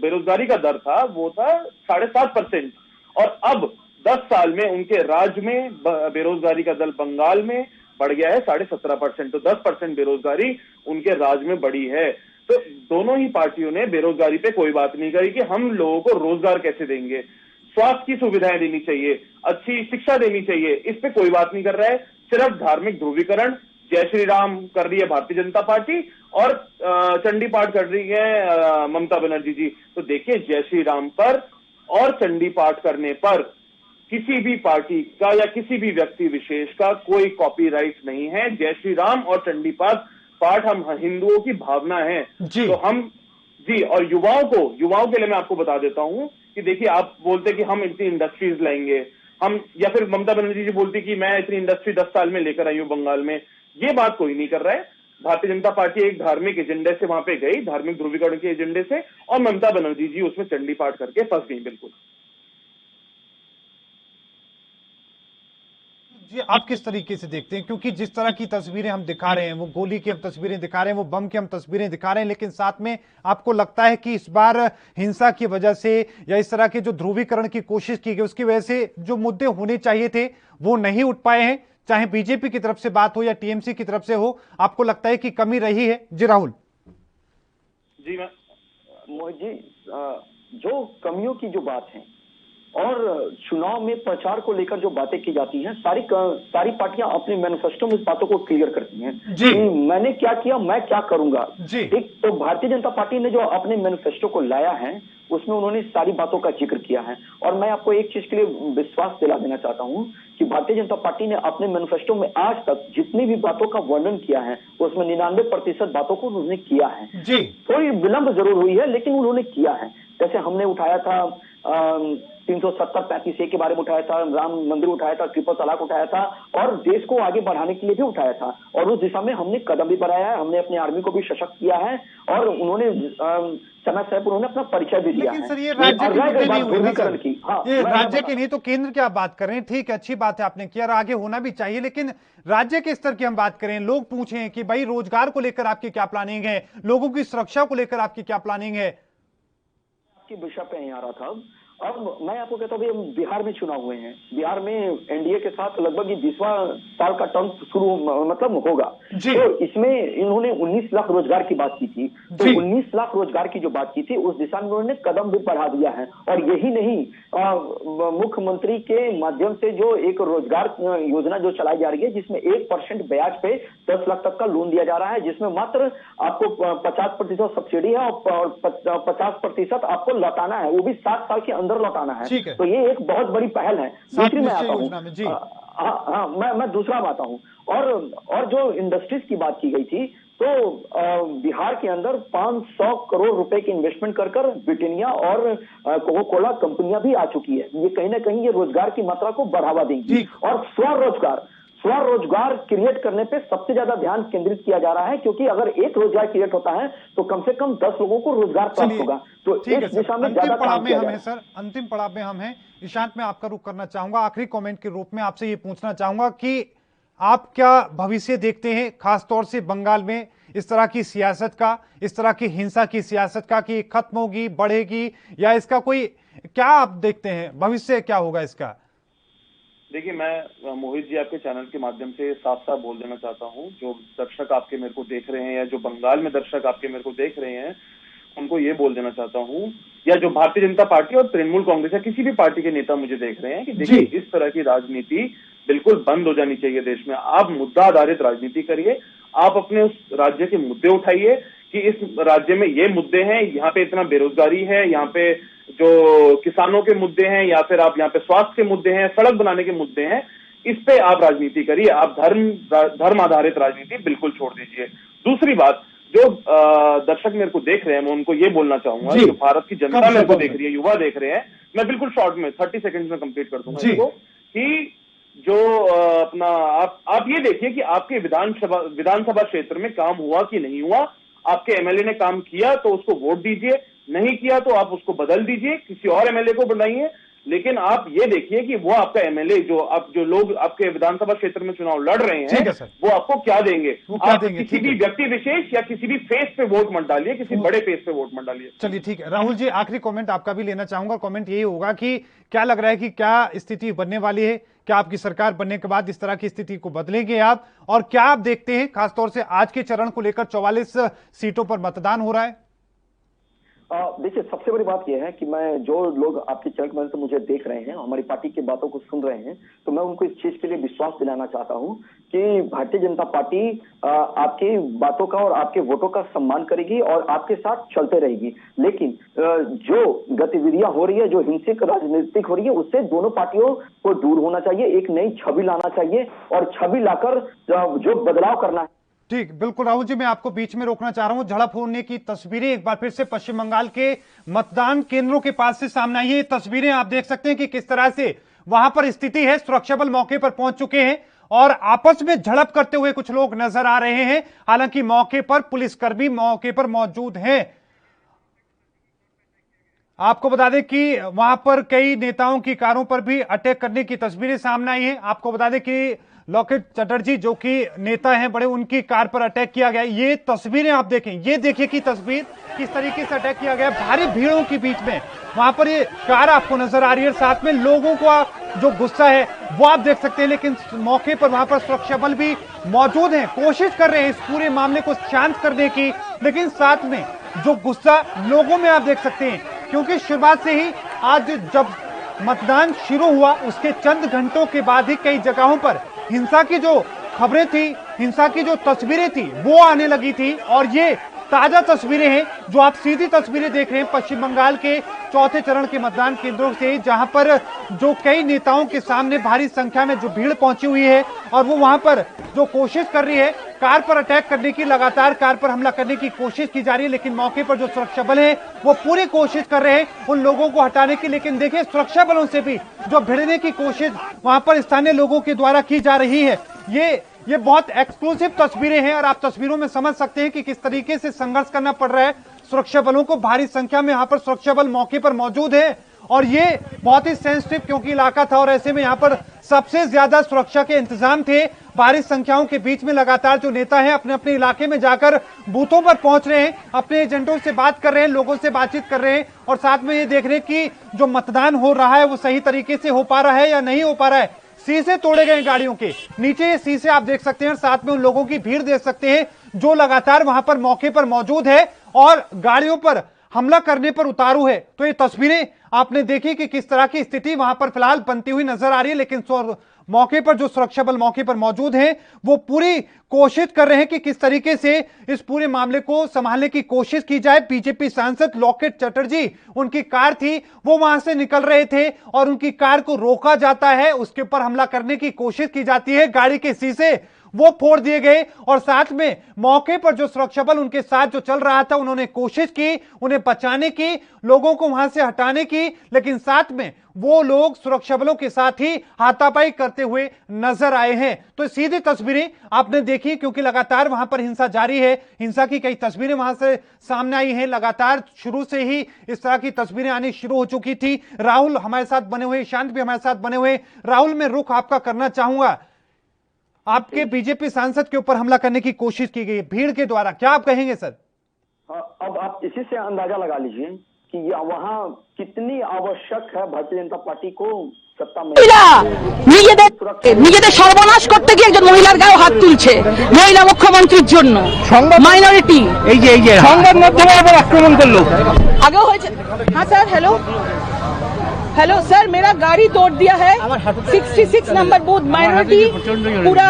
बेरोजगारी का दर था वो था 7.5%, और अब 10 साल में उनके राज्य में बेरोजगारी का दर बंगाल में बढ़ गया है 17.5%। तो 10% बेरोजगारी उनके राज्य में बढ़ी है। तो दोनों ही पार्टियों ने बेरोजगारी पे कोई बात नहीं करी कि हम लोगों को रोजगार कैसे देंगे, स्वास्थ्य की सुविधाएं देनी चाहिए, अच्छी शिक्षा देनी चाहिए, इस पे कोई बात नहीं कर रहा है। सिर्फ धार्मिक ध्रुवीकरण, जय श्री राम कर रही है भारतीय जनता पार्टी और चंडी पाठ कर रही है ममता बनर्जी जी। तो देखिए, जय श्री राम पर और चंडी पाठ करने पर किसी भी पार्टी का या किसी भी व्यक्ति विशेष का कोई कॉपीराइट नहीं है। जय श्री राम और चंडी पाठ हम हिंदुओं की भावना है। तो हम जी, और युवाओं के लिए मैं आपको बता देता हूं कि देखिए, आप बोलते कि हम इतनी इंडस्ट्रीज लाएंगे, हम, या फिर ममता बनर्जी जी बोलती कि मैं इतनी इंडस्ट्री 10 साल में लेकर आई हूं बंगाल में। ये बात कोई नहीं कर रहा है। भारतीय जनता पार्टी एक धार्मिक एजेंडे से वहां पे गई, धार्मिक ध्रुवीकरण के एजेंडे से, और ममता बनर्जी जी उसमें चंडी पाठ करके फंस गई। बिल्कुल जी, आप किस तरीके से देखते हैं? क्योंकि जिस तरह की तस्वीरें हम दिखा रहे हैं, वो गोली की हम तस्वीरें दिखा रहे हैं, वो बम की हम तस्वीरें दिखा रहे हैं, लेकिन साथ में आपको लगता है कि इस बार हिंसा की वजह से या इस तरह के जो ध्रुवीकरण की कोशिश की गई उसकी वजह से जो मुद्दे होने चाहिए थे वो नहीं उठ पाए हैं, चाहे बीजेपी की तरफ से बात हो या टीएमसी की तरफ से हो? आपको लगता है कि कमी रही है? जी राहुल जी, मोहित जी, जो कमियों की जो बात है और चुनाव में प्रचार को लेकर जो बातें की जाती हैं, सारी पार्टियां अपने मैनिफेस्टो में इस बातों को क्लियर करती हैं कि मैंने क्या किया, मैं क्या करूंगा। एक तो भारतीय जनता पार्टी ने जो अपने मैनिफेस्टो को लाया है उसमें उन्होंने सारी बातों का जिक्र किया है। और मैं आपको एक चीज के लिए विश्वास दिला देना चाहता हूं कि भारतीय जनता पार्टी ने अपने मैनिफेस्टो में आज तक जितनी भी बातों का वर्णन किया है उसमें 99% बातों को उन्होंने किया है। थोड़ी विलंब जरूर हुई है, लेकिन उन्होंने किया है। जैसे हमने उठाया था 370-35A के बारे में उठाया था, राम मंदिर उठाया था, ट्रिपल तलाक उठाया था, और देश को आगे बढ़ाने के लिए भी उठाया था। और उस दिशा में हमने कदम भी बढ़ाया है, हमने अपनी आर्मी को भी सशक्त किया है, और उन्होंने समय पर उन्होंने अपना परिचय भी दिया है। लेकिन सर, ये राज्य के मुद्दे नहीं हुए ना सर, ये राज्य के नहीं तो केंद्र की आप बात कर रहे हैं, ठीक है, अच्छी बात है आपने किया और आगे होना भी चाहिए, लेकिन राज्य के स्तर की हम बात करें, लोग पूछें कि भाई रोजगार को लेकर आपकी क्या प्लानिंग है, लोगों की सुरक्षा को लेकर आपकी क्या प्लानिंग है? आपकी विषय पे नहीं आ रहा था। अब मैं आपको कहता हूँ, बिहार में चुनाव हुए हैं, बिहार में एनडीए के साथ लगभग 20वां साल का टर्म शुरू मतलब होगा। तो इसमें इन्होंने 19 लाख रोजगार की बात की थी। तो 19 लाख रोजगार की जो बात की थी उस दिशा में उन्होंने कदम भी बढ़ा दिया है। और यही नहीं, मुख्यमंत्री के माध्यम से जो एक रोजगार योजना जो चलाई जा रही है, जिसमें 1% ब्याज पे 10 लाख तक का लोन दिया जा रहा है, जिसमें मात्र आपको 50% सब्सिडी है और 50% आपको लौटाना है, वो भी 7 साल के अंदर लौटाना है। तो ये एक बहुत बड़ी पहल है। दूसरी मैं आता हूँ, मैं दूसरा आता हूँ, और जो इंडस्ट्रीज की बात की गई थी, तो बिहार के अंदर 500 करोड़ रुपए की इन्वेस्टमेंट कर ब्रिटानिया और कोका कोला कंपनियां भी आ चुकी है। ये कहीं ना कहीं ये रोजगार की मात्रा को बढ़ावा देंगी। और स्वरोजगार क्रिएट करने पे सबसे ज्यादा ध्यान केंद्रित किया जा रहा है, क्योंकि अगर एक रोजगार क्रिएट होता है तो कम से कम 10 लोगों को रोजगार प्राप्त होगा। तो इस दिशा में ज्यादा काम किया जाए। सर, अंतिम पड़ाव में हम हैं। ईशांत, मैं आपका रुख करना चाहूंगा, आखिरी कमेंट के रूप में आपसे ये पूछना चाहूंगा कि आप क्या भविष्य देखते हैं खासतौर से बंगाल में इस तरह की सियासत का, इस तरह की हिंसा की सियासत का, कि खत्म होगी, बढ़ेगी, या इसका कोई क्या आप देखते हैं भविष्य क्या होगा इसका? देखिए, मैं मोहित जी आपके चैनल के माध्यम से साफ साफ बोल देना चाहता हूँ, जो दर्शक आपके मेरे को देख रहे हैं या जो बंगाल में दर्शक आपके मेरे को देख रहे हैं, उनको ये बोल देना चाहता हूँ, या जो भारतीय जनता पार्टी और तृणमूल कांग्रेस या किसी भी पार्टी के नेता मुझे देख रहे हैं, कि देखिए इस तरह की राजनीति बिल्कुल बंद हो जानी चाहिए देश में। आप मुद्दा आधारित राजनीति करिए, आप अपने उस राज्य के मुद्दे उठाइए कि इस राज्य में ये मुद्दे हैं, यहाँ पे इतना बेरोजगारी है, यहाँ पे जो किसानों के मुद्दे हैं, या फिर आप यहाँ पे स्वास्थ्य के मुद्दे हैं, सड़क बनाने के मुद्दे हैं, इस पे आप राजनीति करिए। आप धर्म आधारित राजनीति बिल्कुल छोड़ दीजिए। दूसरी बात, जो दर्शक मेरे को देख रहे हैं, मैं उनको ये बोलना चाहूंगा, जो भारत की जनता मेरे को देख रही है, युवा देख रहे हैं, मैं बिल्कुल शॉर्ट में 30 सेकंड में कंप्लीट कर दूंगा इसको, कि जो अपना आप ये देखिए कि आपके विधानसभा क्षेत्र में काम हुआ कि नहीं हुआ। आपके एमएलए ने काम किया तो उसको वोट दीजिए, नहीं किया तो आप उसको बदल दीजिए, किसी और एमएलए को बनाइए, लेकिन आप ये देखिए कि वो आपका एमएलए जो लोग आपके विधानसभा क्षेत्र में चुनाव लड़ रहे हैं, वो आपको क्या देंगे। आप किसी भी व्यक्ति विशेष या किसी भी फेस पे वोट मत डालिए, किसी बड़े फेस पे वोट मत डालिए। चलिए ठीक है, राहुल जी आखिरी कमेंट आपका भी लेना चाहूंगा। कमेंट यही होगा कि क्या लग रहा है कि क्या स्थिति बनने वाली है, क्या आपकी सरकार बनने के बाद इस तरह की स्थिति को बदलेंगे आप, और क्या आप देखते हैं खासतौर से आज के चरण को लेकर 44 सीटों पर मतदान हो रहा है? देखिए, सबसे बड़ी बात यह है कि मैं जो लोग आपके चैनल में से मुझे देख रहे हैं, हमारी पार्टी की बातों को सुन रहे हैं, तो मैं उनको इस चीज के लिए विश्वास दिलाना चाहता हूं कि भारतीय जनता पार्टी आपकी बातों का और आपके वोटों का सम्मान करेगी और आपके साथ चलते रहेगी। लेकिन जो गतिविधियां हो रही है, जो हिंसक राजनीतिक हो रही है, उससे दोनों पार्टियों को दूर होना चाहिए, एक नई छवि लाना चाहिए और छवि लाकर जो बदलाव करना है। ठीक, बिल्कुल राहुल जी, मैं आपको बीच में रोकना चाह रहा हूं। झड़प होने की तस्वीरें एक बार फिर से पश्चिम बंगाल के मतदान केंद्रों के पास से सामने आई है। तस्वीरें आप देख सकते हैं कि किस तरह से वहां पर स्थिति है। सुरक्षा बल मौके पर पहुंच चुके हैं और आपस में झड़प करते हुए कुछ लोग नजर आ रहे हैं। हालांकि मौके पर पुलिसकर्मी मौके पर मौजूद हैं। आपको बता दें कि वहां पर कई नेताओं की कारों पर भी अटैक करने की तस्वीरें सामने आई हैं। आपको बता दें कि लॉकेट चटर्जी जो कि नेता हैं बड़े, उनकी कार पर अटैक किया गया। ये तस्वीरें आप देखें, ये देखिए कि तस्वीर किस तरीके से अटैक किया गया। भारी भीड़ों के बीच में वहां पर ये कार आपको नजर आ रही है, साथ में लोगों को जो गुस्सा है वो आप देख सकते हैं। लेकिन मौके पर वहां पर सुरक्षा बल भी मौजूद हैं, कोशिश कर रहे हैं इस पूरे मामले को शांत करने की। लेकिन साथ में जो गुस्सा लोगों में आप देख सकते हैं, क्योंकि शुरुआत से ही आज जब मतदान शुरू हुआ उसके चंद घंटों के बाद ही कई जगहों पर हिंसा की जो खबरें थी, हिंसा की जो तस्वीरें थी वो आने लगी थी। और ये ताजा तस्वीरें हैं जो आप सीधी तस्वीरें देख रहे हैं पश्चिम बंगाल के चौथे चरण के मतदान केंद्रों से, जहां पर जो कई नेताओं के सामने भारी संख्या में जो भीड़ पहुंची हुई है और वो वहां पर जो कोशिश कर रही है कार पर अटैक करने की, लगातार कार पर हमला करने की कोशिश की जा रही है। लेकिन मौके पर जो सुरक्षा बल है वो पूरी कोशिश कर रहे हैं उन लोगों को हटाने की। लेकिन देखिए, सुरक्षा बलों से भी जो भिड़ने की कोशिश वहां पर स्थानीय लोगों के द्वारा की जा रही है। ये बहुत एक्सक्लूसिव तस्वीरें हैं और आप तस्वीरों में समझ सकते हैं कि किस तरीके से संघर्ष करना पड़ रहा है सुरक्षा बलों को। भारी संख्या में यहाँ पर सुरक्षा बल मौके पर मौजूद है और ये बहुत ही सेंसिटिव क्योंकि इलाका था और ऐसे में यहाँ पर सबसे ज्यादा सुरक्षा के इंतजाम थे। भारी संख्याओं के बीच में लगातार जो नेता हैं अपने अपने इलाके में जाकर बूथों पर पहुंच रहे हैं, अपने एजेंटों से बात कर रहे हैं, लोगों से बातचीत कर रहे हैं और साथ में ये देख रहे हैं कि जो मतदान हो रहा है वो सही तरीके से हो पा रहा है या नहीं हो पा रहा है। शीशे तोड़े गए गाड़ियों के नीचे, ये शीशे आप देख सकते हैं और साथ में उन लोगों की भीड़ देख सकते हैं जो लगातार वहां पर मौके पर मौजूद है और गाड़ियों पर हमला करने पर उतारू है। तो ये तस्वीरें आपने देखी कि किस तरह की स्थिति वहां पर फिलहाल बनती हुई नजर आ रही है। लेकिन मौके पर जो सुरक्षा बल मौके पर मौजूद हैं वो पूरी कोशिश कर रहे हैं कि किस तरीके से इस पूरे मामले को संभालने की कोशिश की जाए। बीजेपी सांसद लॉकेट चटर्जी, उनकी कार थी, वो वहां से निकल रहे थे और उनकी कार को रोका जाता है, उसके ऊपर हमला करने की कोशिश की जाती है। गाड़ी के शीशे वो फोड़ दिए गए और साथ में मौके पर जो सुरक्षा बल उनके साथ जो चल रहा था उन्होंने कोशिश की उन्हें बचाने की, लोगों को वहां से हटाने की। लेकिन साथ में वो लोग सुरक्षा बलों के साथ ही हाथापाई करते हुए नजर आए हैं। तो सीधी तस्वीरें आपने देखी क्योंकि लगातार वहां पर हिंसा जारी है। हिंसा की कई तस्वीरें वहां से सामने आई हैं। लगातार शुरू से ही इस तरह की तस्वीरें आनी शुरू हो चुकी थी। राहुल हमारे साथ बने हुए, शांत भी हमारे साथ बने हुए। राहुल, मैं रुख आपका करना चाहूंगा, आपके बीजेपी सांसद के ऊपर हमला करने की कोशिश की गई भीड़ के द्वारा, क्या आप कहेंगे सर? अब आप इसी से अंदाजा लगा लीजिए कि वहां कितनी आवश्यक है भारतीय जनता पार्टी को सत्ता में নিজেদের সর্বনাশ করতে গিয়ে একজন মহিলার গায়ে হাত তুলছে মহিলা মুখ্যমন্ত্রীর জন্য মাইনরিটি এই যে সংবাদ মাধ্যমে আবার আক্রমণ করলো আগেও হয়েছে। हाँ सर हेलो सर, मेरा गाड़ी तोड़ दिया है 66 नंबर बूथ माइनॉरिटी पूरा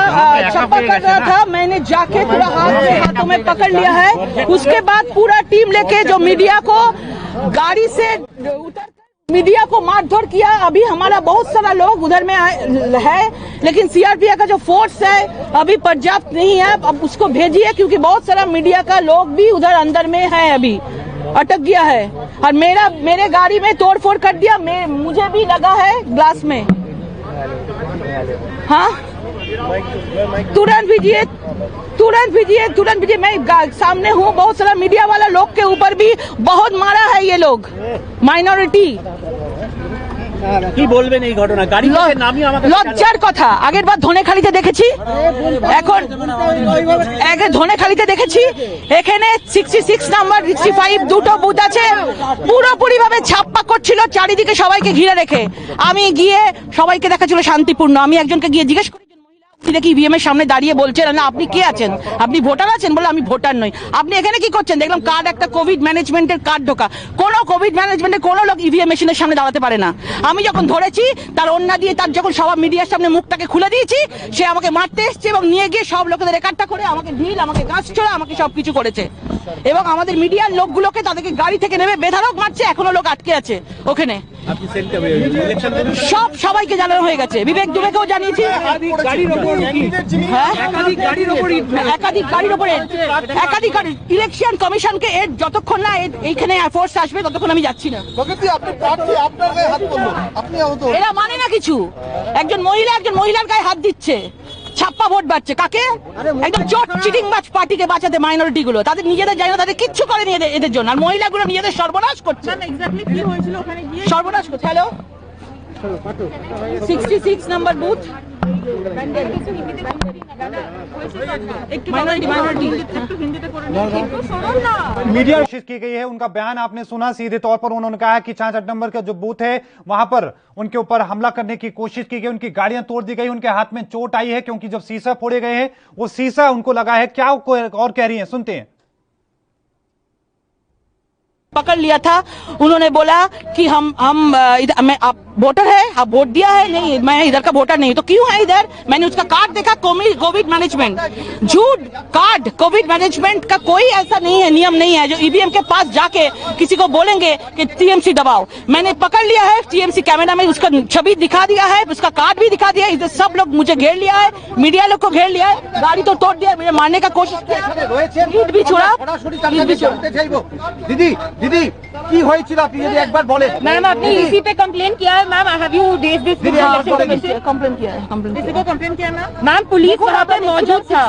छप्पा कर रहा था, मैंने जाके पूरा हाथों में पकड़ लिया है। उसके बाद पूरा टीम लेके जो मीडिया को गाड़ी से उतर मीडिया को मारधर किया। अभी हमारा बहुत सारा लोग उधर में है, लेकिन सीआरपीएफ का जो फोर्स है अभी पर्याप्त नहीं है। अब उसको भेजिए क्योंकि बहुत सारा मीडिया का लोग भी उधर अंदर में है, अभी अटक गया है। और मेरे गाड़ी में तोड़फोड़ कर दिया, मुझे भी लगा है ग्लास में। हाँ तुरंत भेजिए। मैं सामने हूँ, बहुत सारा मीडिया वाला लोग के ऊपर भी बहुत मारा है ये लोग माइनॉरिटी। কি বলবেন এই ঘটনা? গাড়ি থেকে নামিয়ে আমাকে লজ্জার কথা। আগের বার ধনেখালিতে দেখেছি, এখন আগে ধনেখালিতে দেখেছি, এখানে 66 নাম্বার 65 দুটো বুথ আছে, পুরোপুরি ভাবে ছাপ্পা করছিল চারিদিকে সবাইকে ঘিরে রেখে। আমি গিয়ে সবাইকে দেখাচ্ছিল শান্তিপূর্ণ। আমি একজনকে গিয়ে জিজ্ঞেস করি দেখি ইভিএম এর সামনে দাঁড়িয়ে বলছেন না আপনি কে আছেন, আপনি ভোটার আছেন? বলে আমি ভোটার নই। আপনি এখানে কি করছেন? দেখলাম কার্ড, একটা কোভিড ম্যানেজমেন্টের কার্ড ঢোকা। কোন কোভিড ম্যানেজমেন্টের কোন লোক ইভিএম মেশিনের সামনে দাঁড়াতে পারে না। আমি যখন ধরেছি তার অন্যা দিয়ে তার যখন সব মিডিয়ার সামনে মুখটাকে খুলে দিয়েছি, সে আমাকে মারতে এসছে এবং নিয়ে গিয়ে সব লোকেদের রেকর্ডটা করে আমাকে ঢিল, আমাকে গাছ ছোড়া, আমাকে সবকিছু করেছে। এবং আমাদের মিডিয়ার লোকগুলোকে তাদেরকে গাড়ি থেকে নেমে বেধারক মারছে, এখনো লোক আটকে আছে ওখানে। সবাইকে জানানো হয়ে গেছে, বিবেক দুবেকেও জানিয়েছি। একাধিক ইলেকশন কমিশনকে এর যতক্ষণ না এইখানে ফোর্স আসবে ততক্ষণ আমি যাচ্ছি না। এরা মানে না কিছু। একজন মহিলার গায়ে হাত দিচ্ছে, ছাপ্পা ভোট বাড়ছে। কাকে? একদম চোট চিটিংবাজ পার্টিকে বাঁচাতে মাইনরিটি গুলো তাদের নিজেদের জায়গা তাদের কিচ্ছু করেনি এদের জন্য। আর মহিলাগুলো নিজেদের সর্বনাশ করছে, সর্বনাশ করছে। হ্যালো 66 नंबर बूथ मीडिया कोशिश की गई है। उनका बयान आपने सुना, सीधे तौर पर उन्होंने कहा कि 66 नंबर का जो बूथ है वहां पर उनके ऊपर हमला करने की कोशिश की गई, उनकी गाड़ियां तोड़ दी गई, उनके हाथ में चोट आई है क्योंकि जब शीशा फोड़े गए हैं वो शीशा उनको लगा है। क्या और कह रही है, सुनते हैं। पकड़ लिया था, उन्होंने बोला कि हम आप वोटर है, आप वोट दिया है? नहीं, मैं इधर का वोटर नहीं। तो क्यों है इधर? मैंने उसका कार्ड देखा, कोविड मैनेजमेंट, झूठ कार्ड। कोविड मैनेजमेंट का कोई ऐसा नहीं है, नियम नहीं है जो ईवीएम के पास जाके किसी को बोलेंगे कि टीएमसी दबाओ। मैंने पकड़ लिया है, टीएमसी कैमरा में उसका छवि दिखा दिया है, उसका कार्ड भी दिखा दिया है। इधर सब लोग मुझे घेर लिया है, मीडिया लोग को घेर लिया है, गाड़ी तो तोड़ दिया, मुझे मारने का कोशिश किया, ईट भी छोड़ा। दीदी কি হয়েছিল আপনি যদি একবার বলেন। मैम आपने इसी पे कंप्लेन किया है ma'am? Have you raised this complain किया है? किसी को कंप्लेन किया मैम? पुलिस वहाँ पर मौजूद था।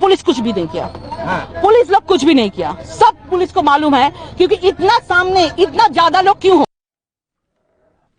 पुलिस कुछ भी नहीं किया, पुलिस लोग कुछ भी नहीं किया। सब पुलिस को मालूम है क्योंकि इतना सामने इतना ज्यादा लोग क्यों हो।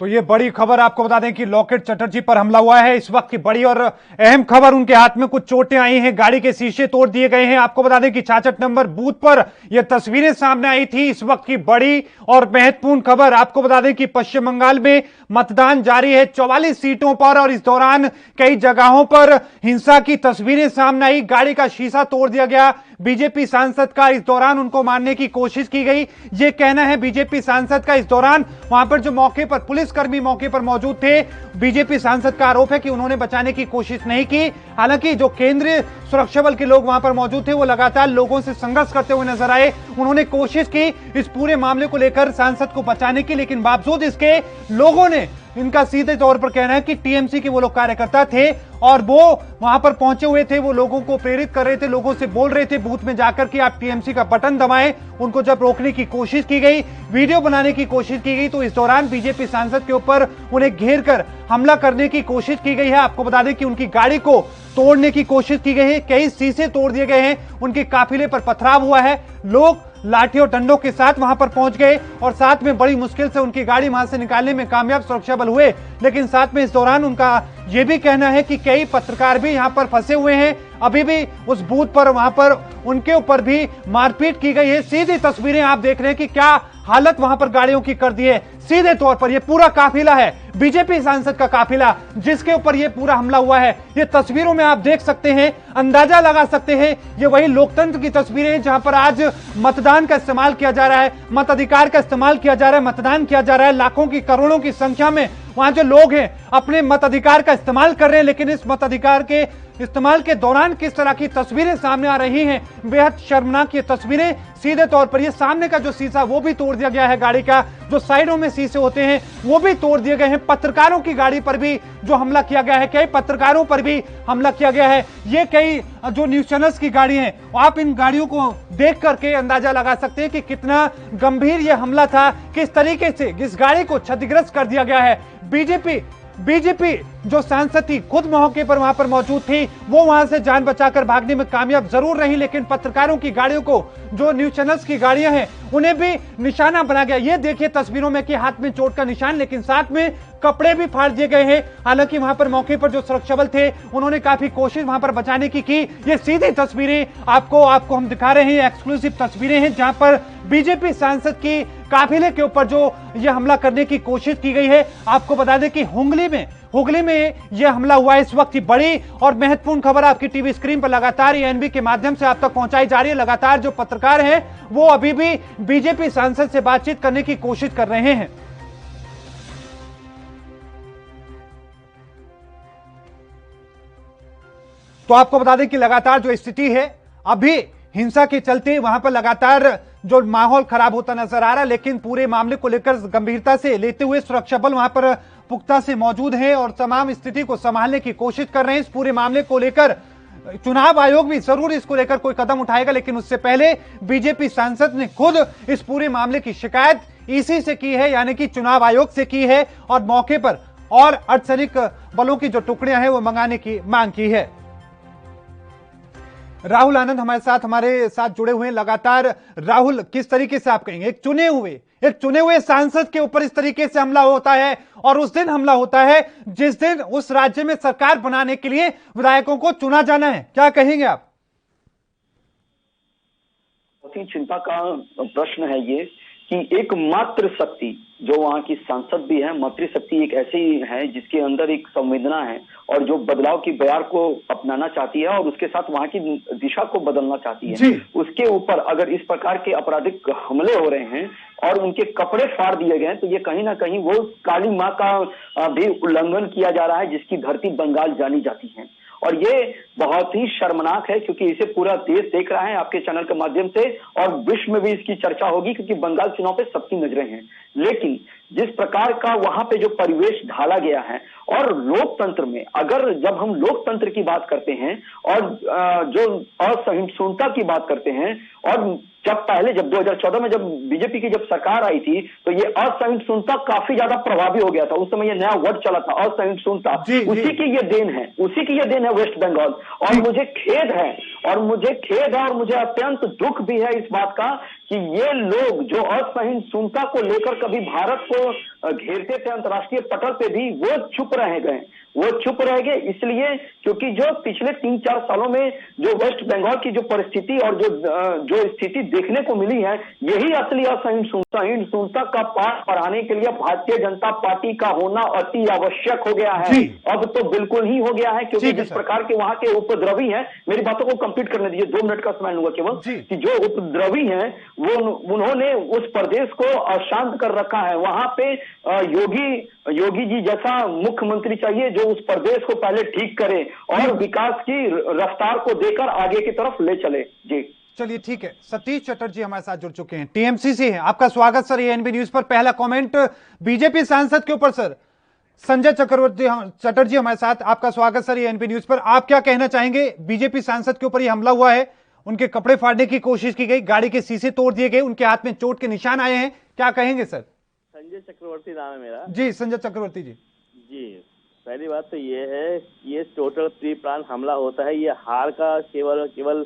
तो ये बड़ी खबर आपको बता दें कि लॉकेट चटर्जी पर हमला हुआ है। इस वक्त की बड़ी और अहम खबर, उनके हाथ में कुछ चोटें आई हैं, गाड़ी के शीशे तोड़ दिए गए हैं। आपको बता दें कि 66 नंबर बूथ पर यह तस्वीरें सामने आई थी। इस वक्त की बड़ी और महत्वपूर्ण खबर, आपको बता दें कि पश्चिम बंगाल में मतदान जारी है 44 सीटों पर और इस दौरान कई जगहों पर हिंसा की तस्वीरें सामने आई। गाड़ी का शीशा तोड़ दिया गया बीजेपी सांसद का, इस दौरान उनको मारने की कोशिश की गई, ये कहना है बीजेपी सांसद का। इस दौरान वहां पर जो मौके पर पुलिसकर्मी मौके पर मौजूद थे, बीजेपी सांसद का आरोप है कि उन्होंने बचाने की कोशिश नहीं की। हालांकि जो केंद्रीय सुरक्षा बल के लोग वहां पर मौजूद थे वो लगातार लोगों से संघर्ष करते हुए नजर आए। उन्होंने कोशिश की इस पूरे मामले को लेकर सांसद को बचाने की, लेकिन बावजूद इसके लोगों ने, इनका सीधे तौर पर कहना है कि टीएमसी के वो लोग कार्यकर्ता थे और वो वहां पर पहुंचे हुए थे, वो लोगों को प्रेरित कर रहे थे, लोगों से बोल रहे थे बूथ में जाकर कि आप टीएमसी का बटन दबाएं। उनको जब रोकने की कोशिश की गई, वीडियो बनाने की कोशिश की गई, तो इस दौरान बीजेपी सांसद के ऊपर उन्हें घेर कर हमला करने की कोशिश की गई है। आपको बता दें कि उनकी गाड़ी को तोड़ने की कोशिश की गई है, कई शीशे तोड़ दिए गए हैं, उनके काफिले पर पथराव हुआ है, लोग लाठी और डंडों के साथ वहां पर पहुंच गए और साथ में बड़ी मुश्किल से उनकी गाड़ी वहां से निकालने में कामयाब सुरक्षा बल हुए, लेकिन साथ में इस दौरान उनका यह भी कहना है कि कई पत्रकार भी यहां पर फंसे हुए हैं, अभी भी उस बूथ पर वहां पर उनके ऊपर भी मारपीट की गई है। सीधी तस्वीरें आप देख रहे हैं कि क्या हालत वहां पर गाड़ियों की कर दी है। सीधे तौर पर यह पूरा काफिला है, बीजेपी सांसद का काफिला, जिसके ऊपर यह पूरा हमला हुआ है। ये तस्वीरों में आप देख सकते हैं, अंदाजा लगा सकते हैं, ये वही लोकतंत्र की तस्वीरें हैं जहां पर आज मतदान का इस्तेमाल किया जा रहा है, मताधिकार का इस्तेमाल किया जा रहा है, मतदान किया जा रहा है। लाखों की, करोड़ों की संख्या में वहां जो लोग हैं अपने मताधिकार का इस्तेमाल कर रहे हैं, लेकिन इस मताधिकार के इस्तेमाल के दौरान किस तरह की तस्वीरें सामने आ रही हैं, बेहद शर्मनाक ये तस्वीरें। सीधे तौर पर ये सामने का जो शीशा वो भी तोड़ दिया गया है, गाड़ी का जो साइडों में शीशे होते हैं वो भी तोड़ दिए गए हैं। पत्रकारों की गाड़ी पर भी जो हमला किया गया है, कई पत्रकारों पर भी हमला किया गया है। ये कई जो न्यूज चैनल्स की गाड़ी हैं, आप इन गाड़ियों को देख करके अंदाजा लगा सकते हैं कि कितना गंभीर यह हमला था, किस तरीके से इस गाड़ी को क्षतिग्रस्त कर दिया गया है। बीजेपी जो सांसद थी खुद मौके पर वहां पर मौजूद थी, वो वहां से जान बचाकर भागने में कामयाब जरूर रही, लेकिन पत्रकारों की गाड़ियों को, जो न्यूज चैनल्स की गाड़ियां हैं, उन्हें भी निशाना बना गया। ये देखिए तस्वीरों में कि हाथ में चोट का निशान, लेकिन साथ में कपड़े भी फाड़ दिए गए हैं। हालांकि वहां पर मौके पर जो सुरक्षा बल थे उन्होंने काफी कोशिश वहां पर बचाने की। ये सीधी तस्वीरें आपको हम दिखा रहे हैं, एक्सक्लूसिव तस्वीरें हैं जहां पर बीजेपी सांसद की काफिले के ऊपर जो ये हमला करने की कोशिश की गई है। आपको बता दें कि हुगली में यह हमला हुआ है। इस वक्त की बड़ी और महत्वपूर्ण खबर आपकी टीवी स्क्रीन पर लगातार एएनबी के माध्यम से आप तक पहुंचाई जा रही है। लगातार जो पत्रकार हैं वो अभी भी बीजेपी सांसद से बातचीत करने की कोशिश कर रहे हैं। तो आपको बता दें कि लगातार जो स्थिति है, अभी हिंसा के चलते वहां पर लगातार जो माहौल खराब होता नजर आ रहा है, लेकिन पूरे मामले को लेकर गंभीरता से लेते हुए सुरक्षा बल वहां पर पुख्ता से मौजूद है और तमाम स्थिति को संभालने की कोशिश कर रहे हैं। इस पूरे मामले को लेकर चुनाव आयोग भी जरूर इसको लेकर कोई कदम उठाएगा, लेकिन उससे पहले बीजेपी सांसद ने खुद इस पूरे मामले की शिकायत ईसी से की है, यानी कि चुनाव आयोग से की है, और मौके पर और अर्धसैनिक बलों की जो टुकड़ियां हैं वो मंगाने की मांग की है। राहुल आनंद हमारे साथ जुड़े हुए हैं लगातार। राहुल, किस तरीके से आप कहेंगे एक चुने हुए सांसद के ऊपर इस तरीके से हमला होता है, और उस दिन हमला होता है जिस दिन उस राज्य में सरकार बनाने के लिए विधायकों को चुना जाना है, क्या कहेंगे आप? बहुत ही चिंता का प्रश्न है ये कि एक मातृशक्ति जो वहाँ की सांसद भी है, मातृशक्ति एक ऐसी है जिसके अंदर एक संवेदना है और जो बदलाव की बयार को अपनाना चाहती है और उसके साथ वहाँ की दिशा को बदलना चाहती है, उसके ऊपर अगर इस प्रकार के आपराधिक हमले हो रहे हैं और उनके कपड़े फाड़ दिए गए, तो ये कहीं ना कहीं वो काली माँ का भी उल्लंघन किया जा रहा है जिसकी धरती बंगाल जानी जाती है। और ये बहुत ही शर्मनाक है क्योंकि इसे पूरा देश देख रहा है आपके चैनल के माध्यम से, और विश्व में भी इसकी चर्चा होगी क्योंकि बंगाल चुनाव पे सबकी नजरें हैं। लेकिन जिस प्रकार का वहां पे जो परिवेश ढाला गया है, और लोकतंत्र में अगर जब हम लोकतंत्र की बात करते हैं और जो असहिष्णुता की बात करते हैं, और जब 2014 में जब बीजेपी की जब सरकार आई थी तो ये असहिष्णुता काफी ज्यादा प्रभावी हो गया था। उस समय ये नया वर्ड चला था असहिष्णुता, उसी की ये देन है वेस्ट बंगाल। और मुझे खेद है और मुझे अत्यंत दुख भी है इस बात का कि ये लोग जो असहिष्णुता को लेकर कभी भारत को घेरते थे अंतर्राष्ट्रीय पटल पे भी, वो चुप रह गए इसलिए क्योंकि जो पिछले 3-4 सालों में जो वेस्ट बंगाल की जो परिस्थिति और जो स्थिति देखने को मिली है, यही असली असहिष्णुता का पाठ पढ़ाने के लिए भारतीय जनता पार्टी का होना अति आवश्यक हो गया है। अब तो बिल्कुल ही हो गया है क्योंकि जिस प्रकार के वहां के उपद्रवी हैं, मेरी बातों को कंप्लीट करने दीजिए, 2 मिनट का समय लूंगा केवल, कि जो उपद्रवी हैं वो उन्होंने उस प्रदेश को अशांत कर रखा है। वहां पे योगी जी जैसा मुख्यमंत्री चाहिए जो उस प्रदेश को पहले ठीक करे और विकास की रफ्तार को देकर आगे की तरफ ले चले। जी चलिए ठीक है, सतीश चटर्जी हमारे साथ जुड़ चुके हैं, टीएमसी से हैं। आपका स्वागत सर एएनबी न्यूज पर। पहला कमेंट बीजेपी सांसद के ऊपर सर, संजय चटर्जी हमारे साथ, आपका स्वागत सर एएनबी न्यूज पर। आप क्या कहना चाहेंगे, बीजेपी सांसद के ऊपर यह हमला हुआ है, उनके कपड़े फाड़ने की कोशिश की गई, गाड़ी के शीशे तोड़ दिए गए, उनके हाथ में चोट के निशान आए हैं, क्या कहेंगे सर? संजय चक्रवर्ती नाम है मेरा। जी संजय चक्रवर्ती जी। पहली बात तो ये है, ये टोटल प्री प्लान हमला होता है। ये हार का केवल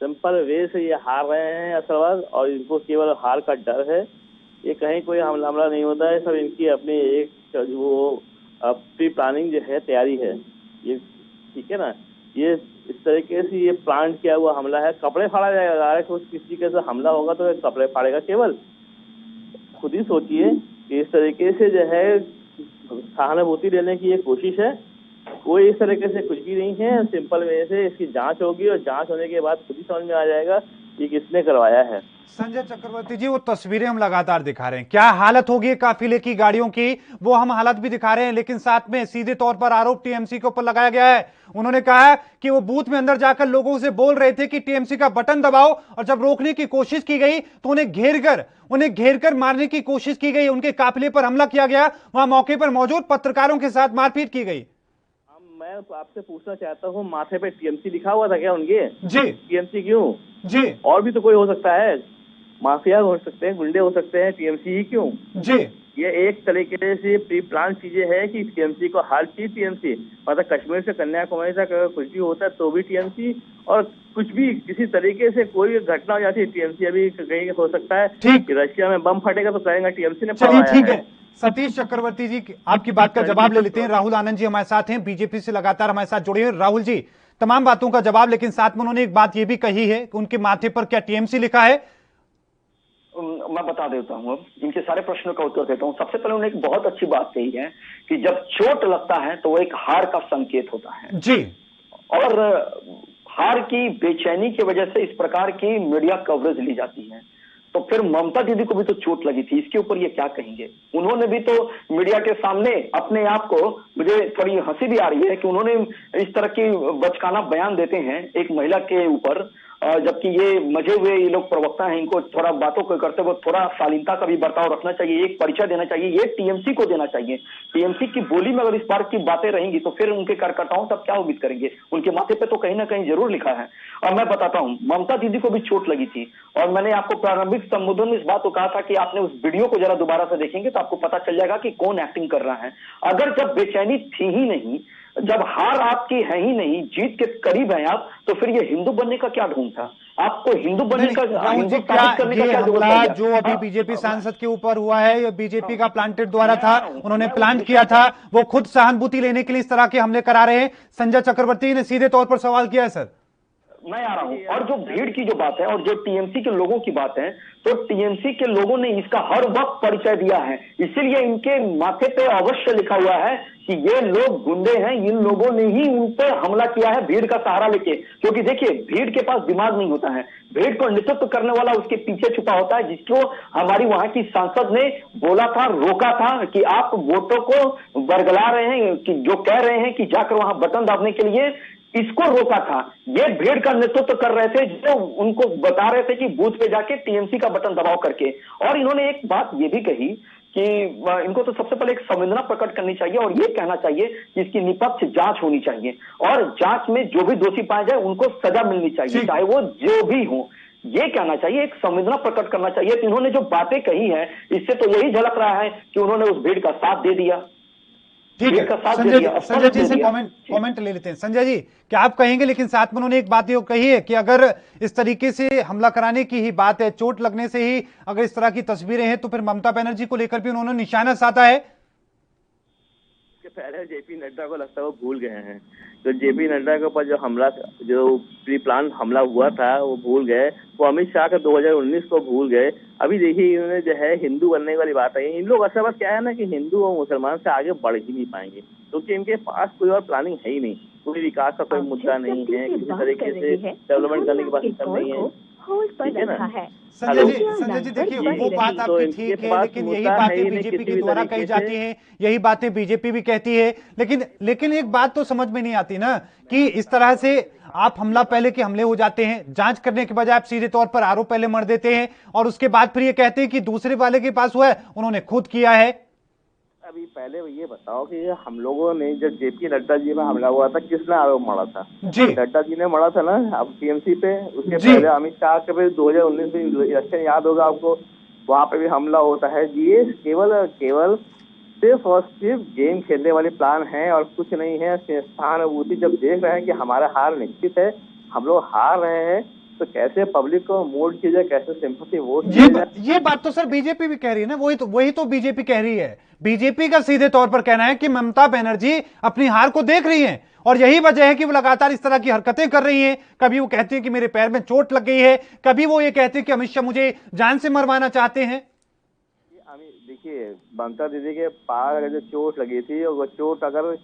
सिंपल वे से ये हार रहे हैं असलवाद, और इनको केवल हार का डर है। ये कहीं कोई हमला नहीं होता है, सब इनकी अपनी एक वो प्री प्लानिंग जो है, तैयारी है ये, ठीक है ना। ये इस तरीके से ये प्लान किया हुआ हमला है। कपड़े फाड़ा जाएगा, किसी के साथ हमला होगा तो कपड़े फाड़ेगा केवल। खुद ही सोचिए कि इस तरीके से जो है सहानुभूति लेने की ये कोशिश है। कोई इस तरीके से कुछ भी नहीं है। सिंपल वे से इसकी जांच होगी और जांच होने के बाद खुद ही समझ में आ जाएगा कि किसने करवाया है। संजय चक्रवर्ती जी, वो तस्वीरें हम लगातार दिखा रहे हैं, क्या हालत होगी काफिले की, गाड़ियों की, वो हम हालत भी दिखा रहे हैं, लेकिन साथ में सीधे तौर पर आरोप टीएमसी के ऊपर लगाया गया है। उन्होंने कहा कि वो बूथ में अंदर जाकर लोगों से बोल रहे थे कि टीएमसी का बटन दबाओ, और जब रोकने की कोशिश की गई तो उन्हें घेर कर मारने की कोशिश की गई, उनके काफिले पर हमला किया गया, वहां मौके पर मौजूद पत्रकारों के साथ मारपीट की गई। मैं आपसे पूछना चाहता हूँ, माथे पे टीएमसी लिखा हुआ था क्या उनके? जी। टीएमसी क्यों जी? और भी तो कोई हो सकता है, माफिया हो सकते हैं, गुंडे हो सकते हैं, टीएमसी ही क्यों? जी। ये एक तरीके से प्री प्लान चीजें है कि टीएमसी को हर चीज टीएमसी, मतलब कश्मीर से कन्याकुमारी तक अगर कुछ भी होता है तो भी टीएमसी, और कुछ भी किसी तरीके से कोई घटना हो जाती है टीएमसी। अभी कहीं हो सकता है कि रशिया में बम फटेगा तो कहेंगे टीएमसी ने चलिए ठीक है। सतीश चक्रवर्ती जी, आपकी बात का जवाब ले लेते हैं। राहुल आनंद जी हमारे साथ हैं, बीजेपी से लगातार हमारे साथ जुड़े हैं। राहुल जी, तमाम बातों का जवाब, लेकिन साथ में उन्होंने एक बात ये भी कही है कि उनके माथे पर क्या टीएमसी लिखा है। मैं बता देता हूं, अब इनके सारे प्रश्नों का उत्तर देता हूं। सबसे पहले उन्होंने एक बहुत अच्छी बात कही है कि जब चोट लगता है तो वो एक हार का संकेत होता है जी, और हार की बेचैनी की वजह से इस प्रकार की मीडिया कवरेज ली जाती है। तो फिर ममता दीदी को भी तो चोट लगी थी, इसके ऊपर ये क्या कहेंगे? उन्होंने भी तो मीडिया के सामने अपने आप को, मुझे थोड़ी हंसी भी आ रही है कि उन्होंने इस तरह की बचकाना बयान देते हैं एक महिला के ऊपर, जबकि ये मजे हुए ये लोग प्रवक्ता हैं, इनको थोड़ा बातों को करते हुए थोड़ा शालीनता का भी बर्ताव रखना चाहिए, एक परिचय देना चाहिए, ये टीएमसी को देना चाहिए। टीएमसी की बोली में अगर इस बार की बातें रहेंगी तो फिर उनके कार्यकर्ताओं तब क्या उम्मीद करेंगे? उनके माथे पे तो कहीं ना कहीं जरूर लिखा है। और मैं बताता हूं, ममता दीदी को भी चोट लगी थी, और मैंने आपको प्रारंभिक संबोधन में इस बात को कहा था कि आपने उस वीडियो को जरा दोबारा से देखेंगे तो आपको पता चल जाएगा कि कौन एक्टिंग कर रहा है। अगर जब बेचैनी थी ही नहीं, जब हार आपकी है ही नहीं, जीत के करीब है आप, तो फिर ये हिंदू बनने का क्या ढूंढ था? आपको हिंदू बनने का, हिंदू साबित करने का क्या जरूरत है? जो अभी बीजेपी सांसद के ऊपर हुआ है, ये बीजेपी का प्लांटेड द्वारा था, उन्होंने प्लान किया था, वो खुद सहानुभूति लेने के लिए इस तरह के हमले करा रहे हैं। संजय चक्रवर्ती ने सीधे तौर पर सवाल किया है। सर, मैं आ रहा हूं। और जो भीड़ की जो बात है और जो टीएमसी के लोगों की बात है, तो टीएमसी के लोगों ने इसका हर वक्त परिचय दिया है, इसीलिए इनके माथे पे अवश्य लिखा हुआ है कि ये लोग गुंडे हैं, इन लोगों ने ही उन पे हमला किया है भीड़ का सहारा लेके। क्योंकि देखिए, भीड़ के पास दिमाग नहीं होता है, भीड़ को नेतृत्व करने वाला उसके पीछे छुपा होता है, जिसको हमारी वहां की सांसद ने बोला था, रोका था कि आप वोटों को बरगला रहे हैं, कि जो कह रहे हैं कि जाकर वहां बटन दाबने के लिए, इसको रोका था। ये भीड़ का नेतृत्व कर रहे थे, जो उनको बता रहे थे कि बूथ पे जाके टीएमसी का बटन दबाव करके। और इन्होंने एक बात ये भी कही कि इनको तो सबसे पहले एक संवेदना प्रकट करनी चाहिए और ये कहना चाहिए कि इसकी निष्पक्ष जांच होनी चाहिए, और जांच में जो भी दोषी पाया जाए उनको सजा मिलनी चाहिए, चाहे वो जो भी हो। ये कहना चाहिए, एक संवेदना प्रकट करना चाहिए। तो इन्होंने जो बातें कही है, इससे तो यही झलक रहा है कि उन्होंने उस भीड़ का साथ दे दिया। ठीक है, संजय जी से कमेंट ले लेते हैं। संजय जी, क्या आप कहेंगे? लेकिन साथ में उन्होंने एक बात ये कही है कि अगर इस तरीके से हमला कराने की ही बात है, चोट लगने से ही अगर इस तरह की तस्वीरें हैं, तो फिर ममता बनर्जी को लेकर भी उन्होंने निशाना साधा है। पहले जेपी नड्डा को लगता है वो भूल गए हैं, तो जेपी नड्डा के ऊपर जो हमला, जो प्री प्लान हमला हुआ था वो भूल गए। वो अमित शाह का 2019 को भूल गए। अभी देखिए, इन्होंने जो है हिंदू बनने वाली बात है, इन लोग असल बात क्या है ना कि हिंदू और मुसलमान से आगे बढ़ ही नहीं पाएंगे, क्योंकि इनके पास कोई और प्लानिंग है ही नहीं, कोई विकास का कोई मुद्दा नहीं है, किसी तरीके से डेवलपमेंट करने की बात नहीं है। संजय जी देखिए, वो बात आपकी ठीक है, लेकिन यही बातें बीजेपी के द्वारा कही जाती हैं, यही बातें बीजेपी भी कहती है, लेकिन एक बात तो समझ में नहीं आती ना कि इस तरह से आप हमला पहले के हमले हो जाते हैं, जांच करने के बजाय आप सीधे तौर पर आरोप पहले मर देते हैं, और उसके बाद फिर ये कहते हैं कि दूसरे वाले के पास हुआ है, उन्होंने खुद किया है। अभी पहले ये बताओ कि हम लोगों ने जब जेपी नड्डा जी में हमला हुआ था, किसने आरोप मढ़ा था? जी, नड्डा जी ने मढ़ा था ना, अब टीएमसी पे। उसके पहले अमित शाह के भी 2019 में इलेक्शन याद होगा आपको, वहां पे भी हमला होता है। ये केवल सिर्फ और सिर्फ गेम खेलने वाले प्लान है और कुछ नहीं है। सहानुभूति जब देख रहे हैं कि हमारा हार निश्चित है, हम लोग हार रहे हैं, तो कैसे पब्लिक को मोड किया जाए, कैसे सिंपैथी वोट किया जाए। ये बात तो सर बीजेपी भी कह रही है ना, वही तो बीजेपी कह रही है। बीजेपी का सीधे तौर पर कहना है कि ममता बनर्जी अपनी हार को देख रही हैं और यही वजह है कि वो लगातार इस तरह की हरकतें कर रही हैं। कभी वो कहती हैं कि मेरे पैर में चोट लग गई है, कभी वो ये कहते हैं कि अमित शाह मुझे जान से मरवाना चाहते हैं। देखिए, ममता दीदी के पैर अगर जो चोट लगी थी और वो चोट अगर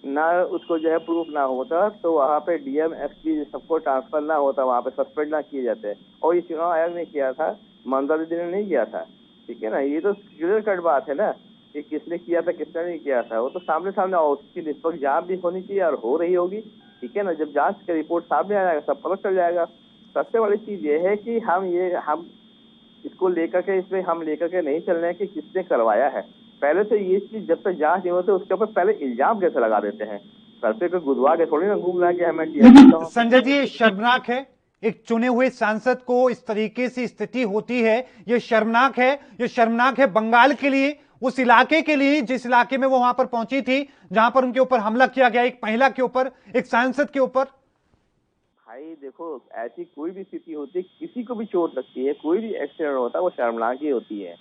ना उसको जो है प्रूफ ना होता तो वहाँ पे डीएम एसपी सबको ट्रांसफर ना होता, वहाँ पे सस्पेंड ना किए जाते। और ये चुनाव आयोग ने किया था, ममता दीदी ने नहीं किया था। ठीक है ना, ये तो क्लियर कट बात है ना कि किसने किया था किसने नहीं किया था। वो तो सामने सामने उसकी निष्पक्ष जांच भी होनी चाहिए और हो रही होगी। ठीक है ना, जब जांच की रिपोर्ट सामने आ जाएगा सब पता चल जाएगा। सबसे बड़ी चीज ये है कि हम इसको लेकर के इसमें हम लेकर के नहीं चल रहे हैं कि किसने करवाया है। पहले तो ये चीज जब तक जांच नहीं होती उसके ऊपर पहले इल्जाम कैसे लगा देते हैं। सर पे कोई गुदवा के थोड़ी ना घूम रहा है कि हमें। संजय जी, ये शर्मनाक है, एक चुने हुए सांसद को इस तरीके से स्थिति होती है, ये शर्मनाक है। ये शर्मनाक है बंगाल के लिए, उस इलाके के लिए जिस इलाके में वो वहां पर पहुंची थी, जहां पर उनके ऊपर हमला किया गया, एक महिला के ऊपर, एक सांसद के ऊपर। भाई देखो, ऐसी कोई भी स्थिति होती है, किसी को भी चोट लगती है, कोई भी एक्सीडेंट होता है, वो शर्मनाक ही होती है,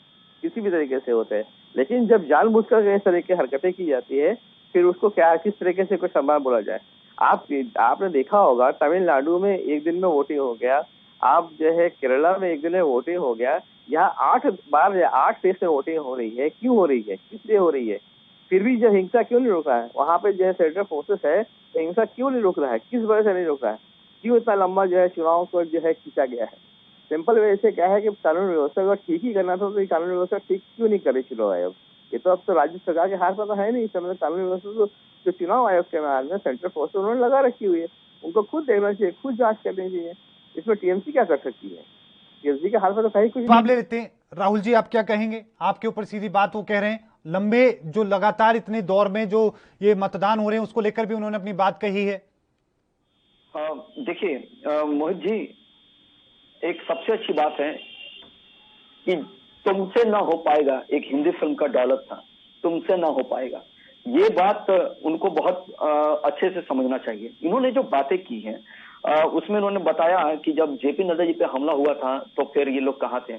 किसी भी तरीके से होता है। लेकिन जब जानबूझकर इस तरह की हरकतें की जाती है, फिर उसको क्या किस तरीके से कोई सम्मान बोला जाए। आपने देखा होगा तमिलनाडु में एक दिन में वोटिंग हो गया, आप जो है केरला में एक दिन में वोटिंग हो गया, यहाँ 8 फेज में वोटिंग हो रही है। क्यों हो रही है, किस लिए हो रही है? फिर भी जो हिंसा क्यों नहीं रोक रहा है? वहाँ पे जो है सेंट्रल फोर्सेस है, तो हिंसा क्यों नहीं रोक रहा है? किस वजह से नहीं रोक रहा है? क्यों इतना लंबा जो है चुनाव को जो है खींचा गया है? सिंपल वे से क्या है कि कानून व्यवस्था को ठीक ही करना था, तो कानून व्यवस्था ठीक क्यों नहीं करे चुनाव आयोग? ये तो अब तो राज्य सरकार के हाथ में तो है नहीं। समय कानून व्यवस्था तो जो चुनाव आयोग के हाथ में सेंट्रल फोर्स उन्होंने लगा रखी हुई है, उनको खुद देखना चाहिए, खुद जांच करनी चाहिए। इसमें टीएमसी क्या कर सकती है? टीएमसी के हाथ में तो कहीं कुछ मामले लेते हैं। राहुल जी, आप क्या कहेंगे? आपके ऊपर सीधी बात वो कह रहे हैं, लंबे जो लगातार इतने दौर में जो ये मतदान हो रहे हैं उसको लेकर भी उन्होंने अपनी बात कही है। देखिए मोहित जी, एक सबसे अच्छी बात है कि तुमसे ना हो पाएगा, एक हिंदी फिल्म का डायलॉग था, तुमसे ना हो पाएगा। ये बात उनको बहुत अच्छे से समझना चाहिए। इन्होंने जो बातें की हैं उसमें उन्होंने बताया कि जब जेपी नड्डा जी पे हमला हुआ था तो फिर ये लोग कहाँ थे।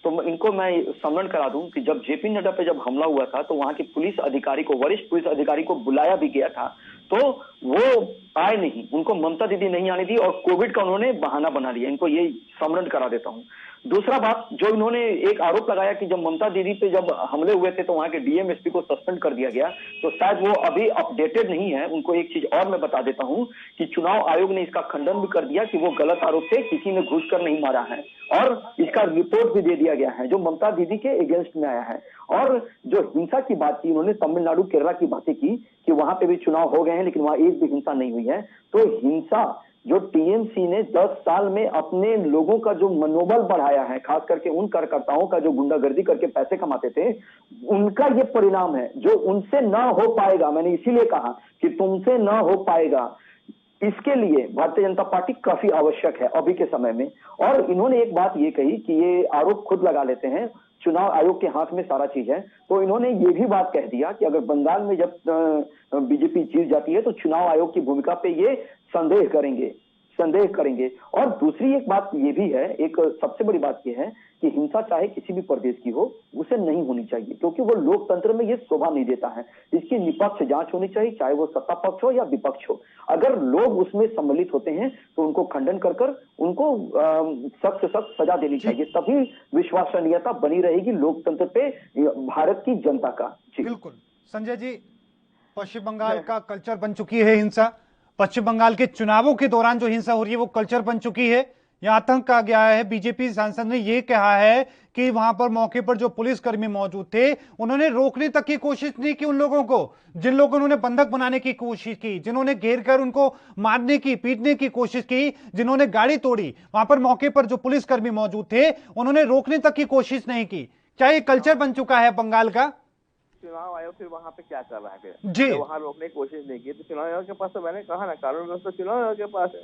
तो इनको मैं स्मरण करा दूं कि जब जेपी नड्डा पे जब हमला हुआ था तो वहां के पुलिस अधिकारी को, वरिष्ठ पुलिस अधिकारी को बुलाया भी गया था, तो वो आए नहीं, उनको ममता दीदी नहीं आनी थी और कोविड का उन्होंने बहाना बना लिया। इनको ये स्मरण करा देता हूं। दूसरा बात, जो इन्होंने एक आरोप लगाया कि जब ममता दीदी पे जब हमले हुए थे तो वहां के डीएम एसपी को सस्पेंड कर दिया गया, तो शायद वो अभी अपडेटेड नहीं है। उनको एक चीज और मैं बता देता हूं कि चुनाव आयोग ने इसका खंडन भी कर दिया कि वो गलत आरोप थे, किसी ने घुसकर नहीं मारा है, और इसका रिपोर्ट भी दे दिया गया है जो ममता दीदी के अगेंस्ट में आया है। और जो हिंसा की बात की उन्होंने, तमिलनाडु केरला की बातें की कि वहां पे भी चुनाव हो गए हैं लेकिन वहां एक भी हिंसा नहीं हुई है। तो हिंसा जो टीएमसी ने 10 साल में अपने लोगों का जो मनोबल बढ़ाया है, खास करके उन कार्यकर्ताओं का जो गुंडागर्दी करके पैसे कमाते थे, उनका ये परिणाम है जो उनसे ना हो पाएगा। मैंने इसीलिए कहा कि तुमसे ना हो पाएगा। इसके लिए भारतीय जनता पार्टी काफी आवश्यक है अभी के समय में। और इन्होंने एक बात ये कही कि ये आरोप खुद लगा लेते हैं, चुनाव आयोग के हाथ में सारा चीज है। तो इन्होंने ये भी बात कह दिया कि अगर बंगाल में जब बीजेपी जीत जाती है तो चुनाव आयोग की भूमिका पे ये संदेह करेंगे। और दूसरी एक बात ये भी है, एक सबसे बड़ी बात ये है कि हिंसा चाहे किसी भी प्रदेश की हो, उसे नहीं होनी चाहिए, क्योंकि वो लोकतंत्र में ये शोभा नहीं देता है। इसकी निष्पक्ष जांच होनी चाहिए, चाहे वो सत्ता पक्ष हो या विपक्ष हो। अगर लोग उसमें सम्मिलित होते हैं तो उनको खंडन कर उनको सख्त से सख्त सजा देनी चाहिए, तभी विश्वसनीयता बनी रहेगी लोकतंत्र पे भारत की जनता का। बिल्कुल। संजय जी, पश्चिम बंगाल का कल्चर बन चुकी है हिंसा। पश्चिम बंगाल के चुनावों के दौरान जो हिंसा हो रही है वो कल्चर बन चुकी है। यह आतंक कहा गया है। बीजेपी सांसद ने यह कहा है कि वहां पर मौके पर जो पुलिसकर्मी मौजूद थे उन्होंने रोकने तक की कोशिश नहीं की उन लोगों को, जिन लोगों उन्होंने बंधक बनाने की कोशिश की, जिन्होंने घेर कर उनको मारने की, पीटने की कोशिश की, जिन्होंने गाड़ी तोड़ी। वहां पर मौके पर जो पुलिसकर्मी मौजूद थे उन्होंने रोकने तक की कोशिश नहीं की। क्या ये कल्चर बन चुका है बंगाल का? चुनाव आयोग फिर वहाँ पे क्या कर रहा है? जी, वहाँ रोकने की कोशिश नहीं की तो चुनाव आयोग के पास, तो मैंने कहा ना, कानून व्यवस्था चुनाव आयोग के पास है,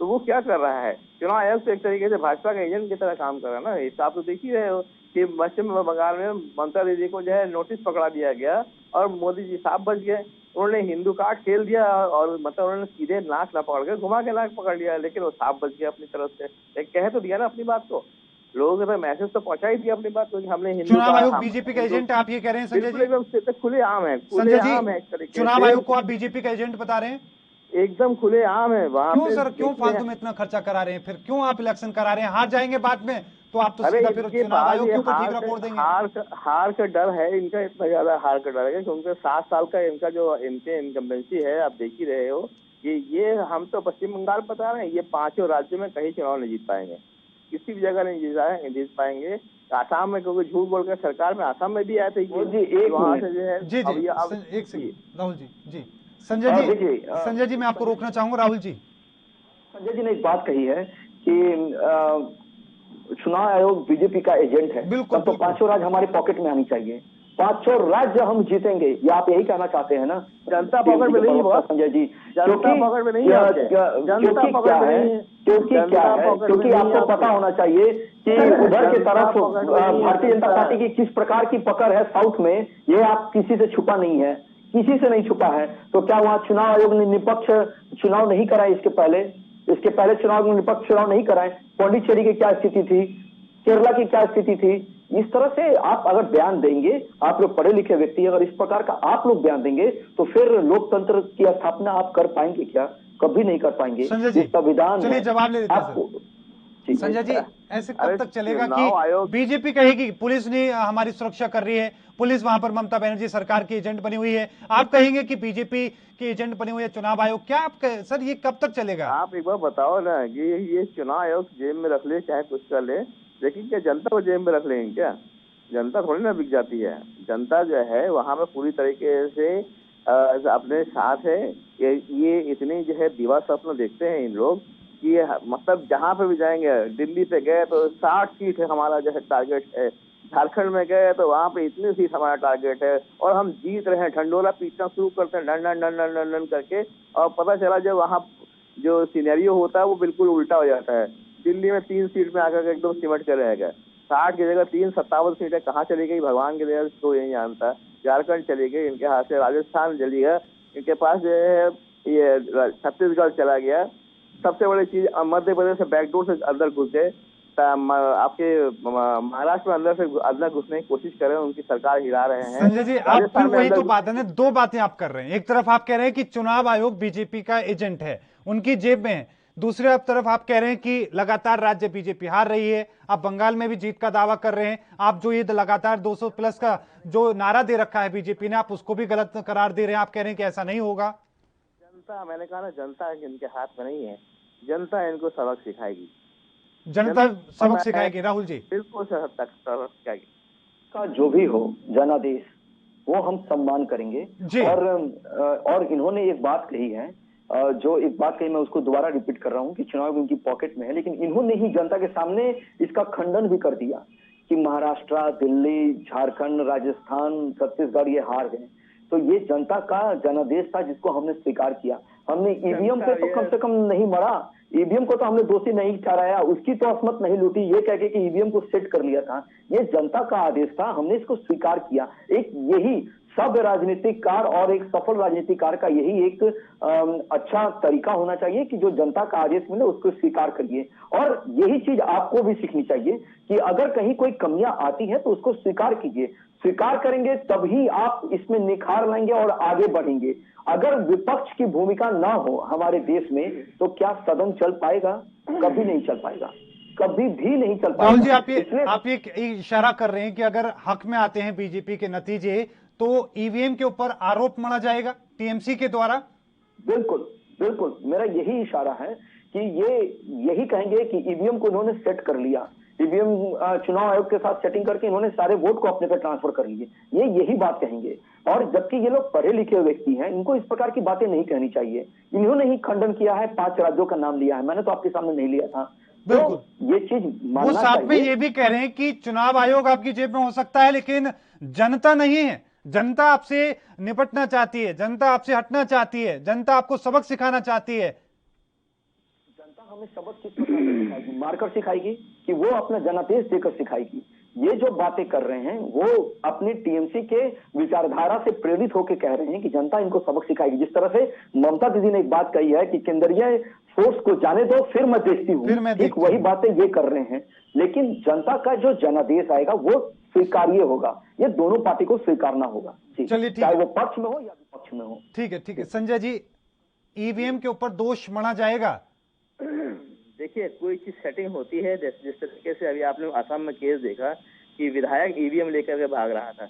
तो वो क्या कर रहा है? चुनाव आयोग तो एक तरीके से भाजपा का एजेंट की तरह काम कर रहा है ना। इस आप तो देख ही रहे हो कि पश्चिम बंगाल में ममता दीदी को जो है नोटिस पकड़ा दिया गया और मोदी जी साफ बच गए। उन्होंने हिंदू कार्ड खेल दिया और मतलब उन्होंने सीधे नाक ना पकड़ के घुमा के नाक पकड़ लिया, लेकिन वो साफ बच गया अपनी तरफ से। कह तो दिया ना अपनी बात को। लोगों के मैसेज तो पहुंचा ही थी अपनी बात, क्योंकि हमने हिंदू चुनाव आयोग बीजेपी का एजेंट है, आप ये कह रहे हैं संजय जी? एकदम खुले आम है, संजय जी, चुनाव आयोग को आप बीजेपी का एजेंट बता रहे हैं? एकदम खुले आम है वहाँ क्यों पे। सर, क्यों फालतू में इतना खर्चा करा रहे हैं? फिर क्यों आप इलेक्शन करा रहे हैं? हार जाएंगे बाद में तो आप तो सीधा फिर चुनाव आयोग के ऊपर ठीक रिपोर्ट देंगे। हार का डर है इनका, इतना ज्यादा हार का डर है क्योंकि 7 साल का इनका जो इनके इनकम्बेंसी है, आप देख ही रहे हो कि ये हम तो पश्चिम बंगाल बता रहे हैं, ये 5 राज्यों में कहीं चुनाव नहीं जीत पाएंगे, किसी भी जगह नहीं जीत पाएंगे। आसाम में क्योंकि झूठ बोलकर सरकार में आसाम में भी आए थे वहाँ से जो है। जी जी, एक सेकंड राहुल जी। जी संजय जी मैं आपको रोकना चाहूंगा। राहुल जी, संजय जी ने एक बात कही है कि चुनाव आयोग बीजेपी का एजेंट है, बिल्कुल, तो 5 राज्य हमारे पॉकेट में आनी चाहिए, 5 राज्य हम जीतेंगे, ये आप यही कहना चाहते हैं ना? जनता पॉकेट में नहीं है संजय जी, जनता पॉकेट में नहीं है, जनता पॉकेट में नहीं है। क्योंकि आपको पता होना चाहिए कि उधर की तरफ भारतीय जनता पार्टी की किस प्रकार की पकड़ है साउथ में, ये आप किसी से छुपा नहीं है, किसी से नहीं छुपा है। तो क्या वहाँ चुनाव आयोग ने निष्पक्ष चुनाव नहीं कराए? इसके पहले चुनाव में निष्पक्ष चुनाव नहीं कराए? पौंडीचेरी की क्या स्थिति थी, केरला की क्या स्थिति थी? इस तरह से आप अगर बयान देंगे, आप लोग पढ़े लिखे व्यक्ति अगर इस प्रकार का आप लोग बयान देंगे तो फिर लोकतंत्र की स्थापना आप कर पाएंगे क्या? कभी नहीं कर पाएंगे। संविधान चलिए जवाब ले लेते हैं संजय जी, ऐसे कब तक चलेगा कि बीजेपी कहेगी पुलिस ने हमारी सुरक्षा कर रही है, पुलिस वहां पर ममता बनर्जी सरकार की एजेंट बनी हुई है, आप कहेंगे कि बीजेपी की एजेंट बनी हुई है चुनाव आयोग, क्या आप सर ये कब तक चलेगा? आप एक बार बताओ ना कि ये चुनाव आयोग जेब में रख ले चाहे कुछ कर ले, लेकिन क्या जनता को जेब में रख लेंगे क्या? जनता थोड़ी ना बिक जाती है, जनता जो है वहां पर पूरी तरीके से अपने साथ है। ये इतनी जो है दीवार स्वप्न देखते हैं इन लोग कि मतलब जहाँ पे भी जाएंगे, दिल्ली पे गए तो 60 सीट है हमारा जो है टारगेट है, झारखंड में गए तो वहाँ पे इतनी सीट हमारा टारगेट है और हम जीत रहे हैं। ढंडोरा पीटना शुरू करते हैं done done done done done करके, और पता चला जब वहाँ जो सिनेरियो होता है वो बिल्कुल उल्टा हो जाता है। दिल्ली में 3 सीट में आकर एकदम सिमट कर रह गए, 60 की जगह 57 सीटें कहाँ चली गई भगवान के दया से कोई नहीं जानता। झारखंड चली गई इनके हाथ से, राजस्थान चली गया इनके पास, जो है ये छत्तीसगढ़ चला गया। सबसे बड़ी चीज मध्य प्रदेश से बैकडोर से अंदर घुस गए, आपके महाराष्ट्र में अंदर घुसने की कोशिश कर रहे हैं, उनकी सरकार हिला रहे हैं। संजय जी आप फिर वही तो बात है ना, 2 बातें आप कर रहे हैं। एक तरफ आप कह रहे हैं कि चुनाव आयोग बीजेपी का एजेंट है, उनकी जेब में है, दूसरी तरफ आप कह रहे हैं कि लगातार राज्य बीजेपी हार रही है, आप बंगाल में भी जीत का दावा कर रहे हैं, आप जो ये लगातार 200 प्लस का जो नारा दे रखा है बीजेपी ने, आप उसको भी गलत करार दे रहे हैं, आप कह रहे हैं कि ऐसा नहीं होगा। जनता, मैंने कहा ना, जनता इनके हाथ में नहीं है, जनता इनको सबक सिखाएगी, जनता सबक सिखाएगी। राहुल जी, बिल्कुल सबक सिखाएगी। का जो भी हो जनादेश वो हम सम्मान करेंगे। और इन्होंने एक बात कही है, जो एक बात कही मैं उसको दोबारा रिपीट कर रहा हूँ कि चुनाव उनकी पॉकेट में है, लेकिन इन्होंने ही जनता के सामने इसका खंडन भी कर दिया कि महाराष्ट्र, दिल्ली, झारखंड, राजस्थान, छत्तीसगढ़ ये हार गए। तो ये जनता का जनादेश था जिसको हमने स्वीकार किया। हमने ईवीएम पे तो कम से कम नहीं मरा, ईवीएम को तो हमने दोषी नहीं ठहराया, उसकी तो असमत नहीं लूटी ये कह के कि ईवीएम को सेट कर लिया था। ये जनता का आदेश था, हमने इसको स्वीकार किया। एक यही सब राजनीतिक कार और एक सफल राजनीतिक कार का यही एक अच्छा तरीका होना चाहिए कि जो जनता का आदेश मिले उसको स्वीकार करिए। और यही चीज आपको भी सीखनी चाहिए कि अगर कहीं कोई कमियां आती है तो उसको स्वीकार कीजिए। स्वीकार करेंगे तभी आप इसमें निखार लाएंगे और आगे बढ़ेंगे। अगर विपक्ष की भूमिका ना हो हमारे देश में तो क्या सदन चल पाएगा? कभी नहीं चल पाएगा, कभी भी नहीं चल पाएगा। राहुल जी आप ये इशारा कर रहे हैं कि अगर हक में आते हैं बीजेपी के नतीजे तो ईवीएम के ऊपर आरोप मढ़ा जाएगा टीएमसी के द्वारा? बिल्कुल बिल्कुल, मेरा यही इशारा है कि ये यही कहेंगे कि ईवीएम को इन्होंने सेट कर लिया, ईवीएम चुनाव आयोग के साथ सेटिंग करके इन्होंने सारे वोट को अपने पे ट्रांसफर कर लिए, ये यही बात कहेंगे। और जबकि ये लोग पढ़े लिखे व्यक्ति हैं, इनको इस प्रकार की बातें नहीं कहनी चाहिए। इन्होंने ही खंडन किया है, 5 राज्यों का नाम लिया है, मैंने तो आपके सामने नहीं लिया था। बिल्कुल, तो ये चीज वो साथ में ये भी कह रहे हैं कि चुनाव आयोग आपकी जेब में हो सकता है लेकिन जनता नहीं है, जनता आपसे निपटना चाहती है, जनता आपसे हटना चाहती है, जनता आपको सबक सिखाना चाहती है। जनता हमें सबक किस प्रकार से सिखाएगी? मारकर सिखाएगी कि वो अपना जनादेश देकर सिखाएगी? ये जो बातें कर रहे हैं वो अपने टीएमसी के विचारधारा से प्रेरित होकर कह रहे हैं कि जनता इनको सबक सिखाएगी। जिस तरह से ममता दीदी ने एक बात कही है कि केंद्रीय फोर्स को जाने दो फिर मैं देखती हूँ, ठीक वही बातें ये कर रहे हैं। लेकिन जनता का जो जनादेश आएगा वो स्वीकार्य होगा, ये दोनों पार्टी को स्वीकारना होगा। चलिए, चाहे वो पक्ष में हो या विपक्ष में हो। ठीक है संजय जी, ईवीएम के ऊपर दोष मढ़ा जाएगा? देखिए, कोई चीज सेटिंग होती है, जिस तरीके से अभी आपने आसाम में केस देखा कि विधायक ईवीएम लेकर के भाग रहा था,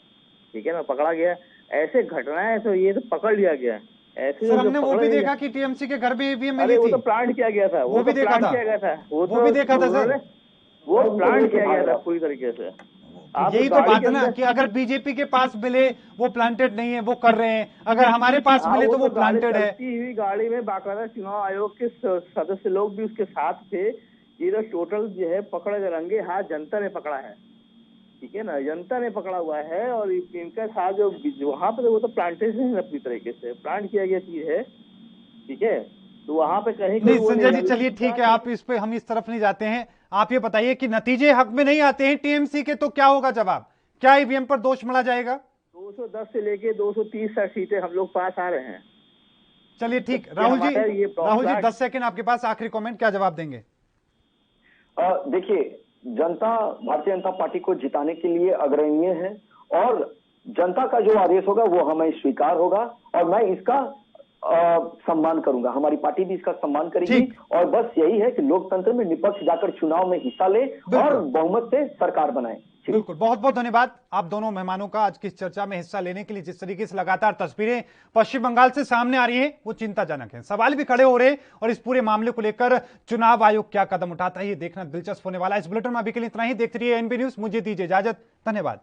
ठीक है ना, पकड़ा गया। ऐसे घटनाएं तो ये तो पकड़ लिया गया। ऐसे सर हमने वो भी देखा कि टीएमसी के घर भी ईवीएम मिली थी। वो तो प्लांट किया गया था, वो भी देखा था, वो भी देखा था सर, वो प्लांट किया गया था पूरी तरीके से। यही तो बात है ना कि अगर बीजेपी के पास मिले वो प्लांटेड नहीं है, वो कर रहे हैं, अगर हमारे पास मिले तो वो प्लांटेड है। हुई गाड़ी में बाकायदा चुनाव आयोग के सदस्य लोग भी उसके साथ थे। ये तो टोटल जो है पकड़ रंगे हाथ जनता ने पकड़ा है, ठीक है ना, जनता ने पकड़ा हुआ है। और इनका साथ जो वहाँ पे वो तो प्लांटेशन है, अपनी तरीके से प्लांट किया गया चीज है, ठीक है। तो वहाँ पे कहीं नहीं संजय जी, चलिए ठीक है, आप इस पे हम इस तरफ नहीं जाते हैं। आप ये बताइए कि नतीजे हक में नहीं आते हैं टीएमसी के तो क्या होगा जवाब? क्या ईवीएम पर दोष मढ़ा जाएगा? 210 से लेके 230 सीटें हम लोग पास आ रहे हैं। चलिए ठीक, राहुल जी 10 सेकंड आपके पास, आखिरी कमेंट, क्या जवाब देंगे? देखिए, जनता भारतीय जनता पार्टी को जिताने के लिए अग्रणीय है और जनता का जो आदेश होगा वो हमें स्वीकार होगा और मैं इसका सम्मान करूंगा, हमारी पार्टी भी इसका सम्मान करेगी। और बस यही है कि लोकतंत्र में निष्पक्ष जाकर चुनाव में हिस्सा ले और बहुमत से सरकार बनाए। बिल्कुल, बहुत बहुत धन्यवाद आप दोनों मेहमानों का आज की इस चर्चा में हिस्सा लेने के लिए। जिस तरीके से लगातार तस्वीरें पश्चिम बंगाल से सामने आ रही है वो चिंताजनक है, सवाल भी खड़े हो रहे हैं और इस पूरे मामले को लेकर चुनाव आयोग क्या कदम उठाता है ये देखना दिलचस्प होने वाला है। इस बुलेटिन में अभी के लिए इतना ही। देखते रहिए एनबी न्यूज, मुझे दीजिए इजाजत, धन्यवाद।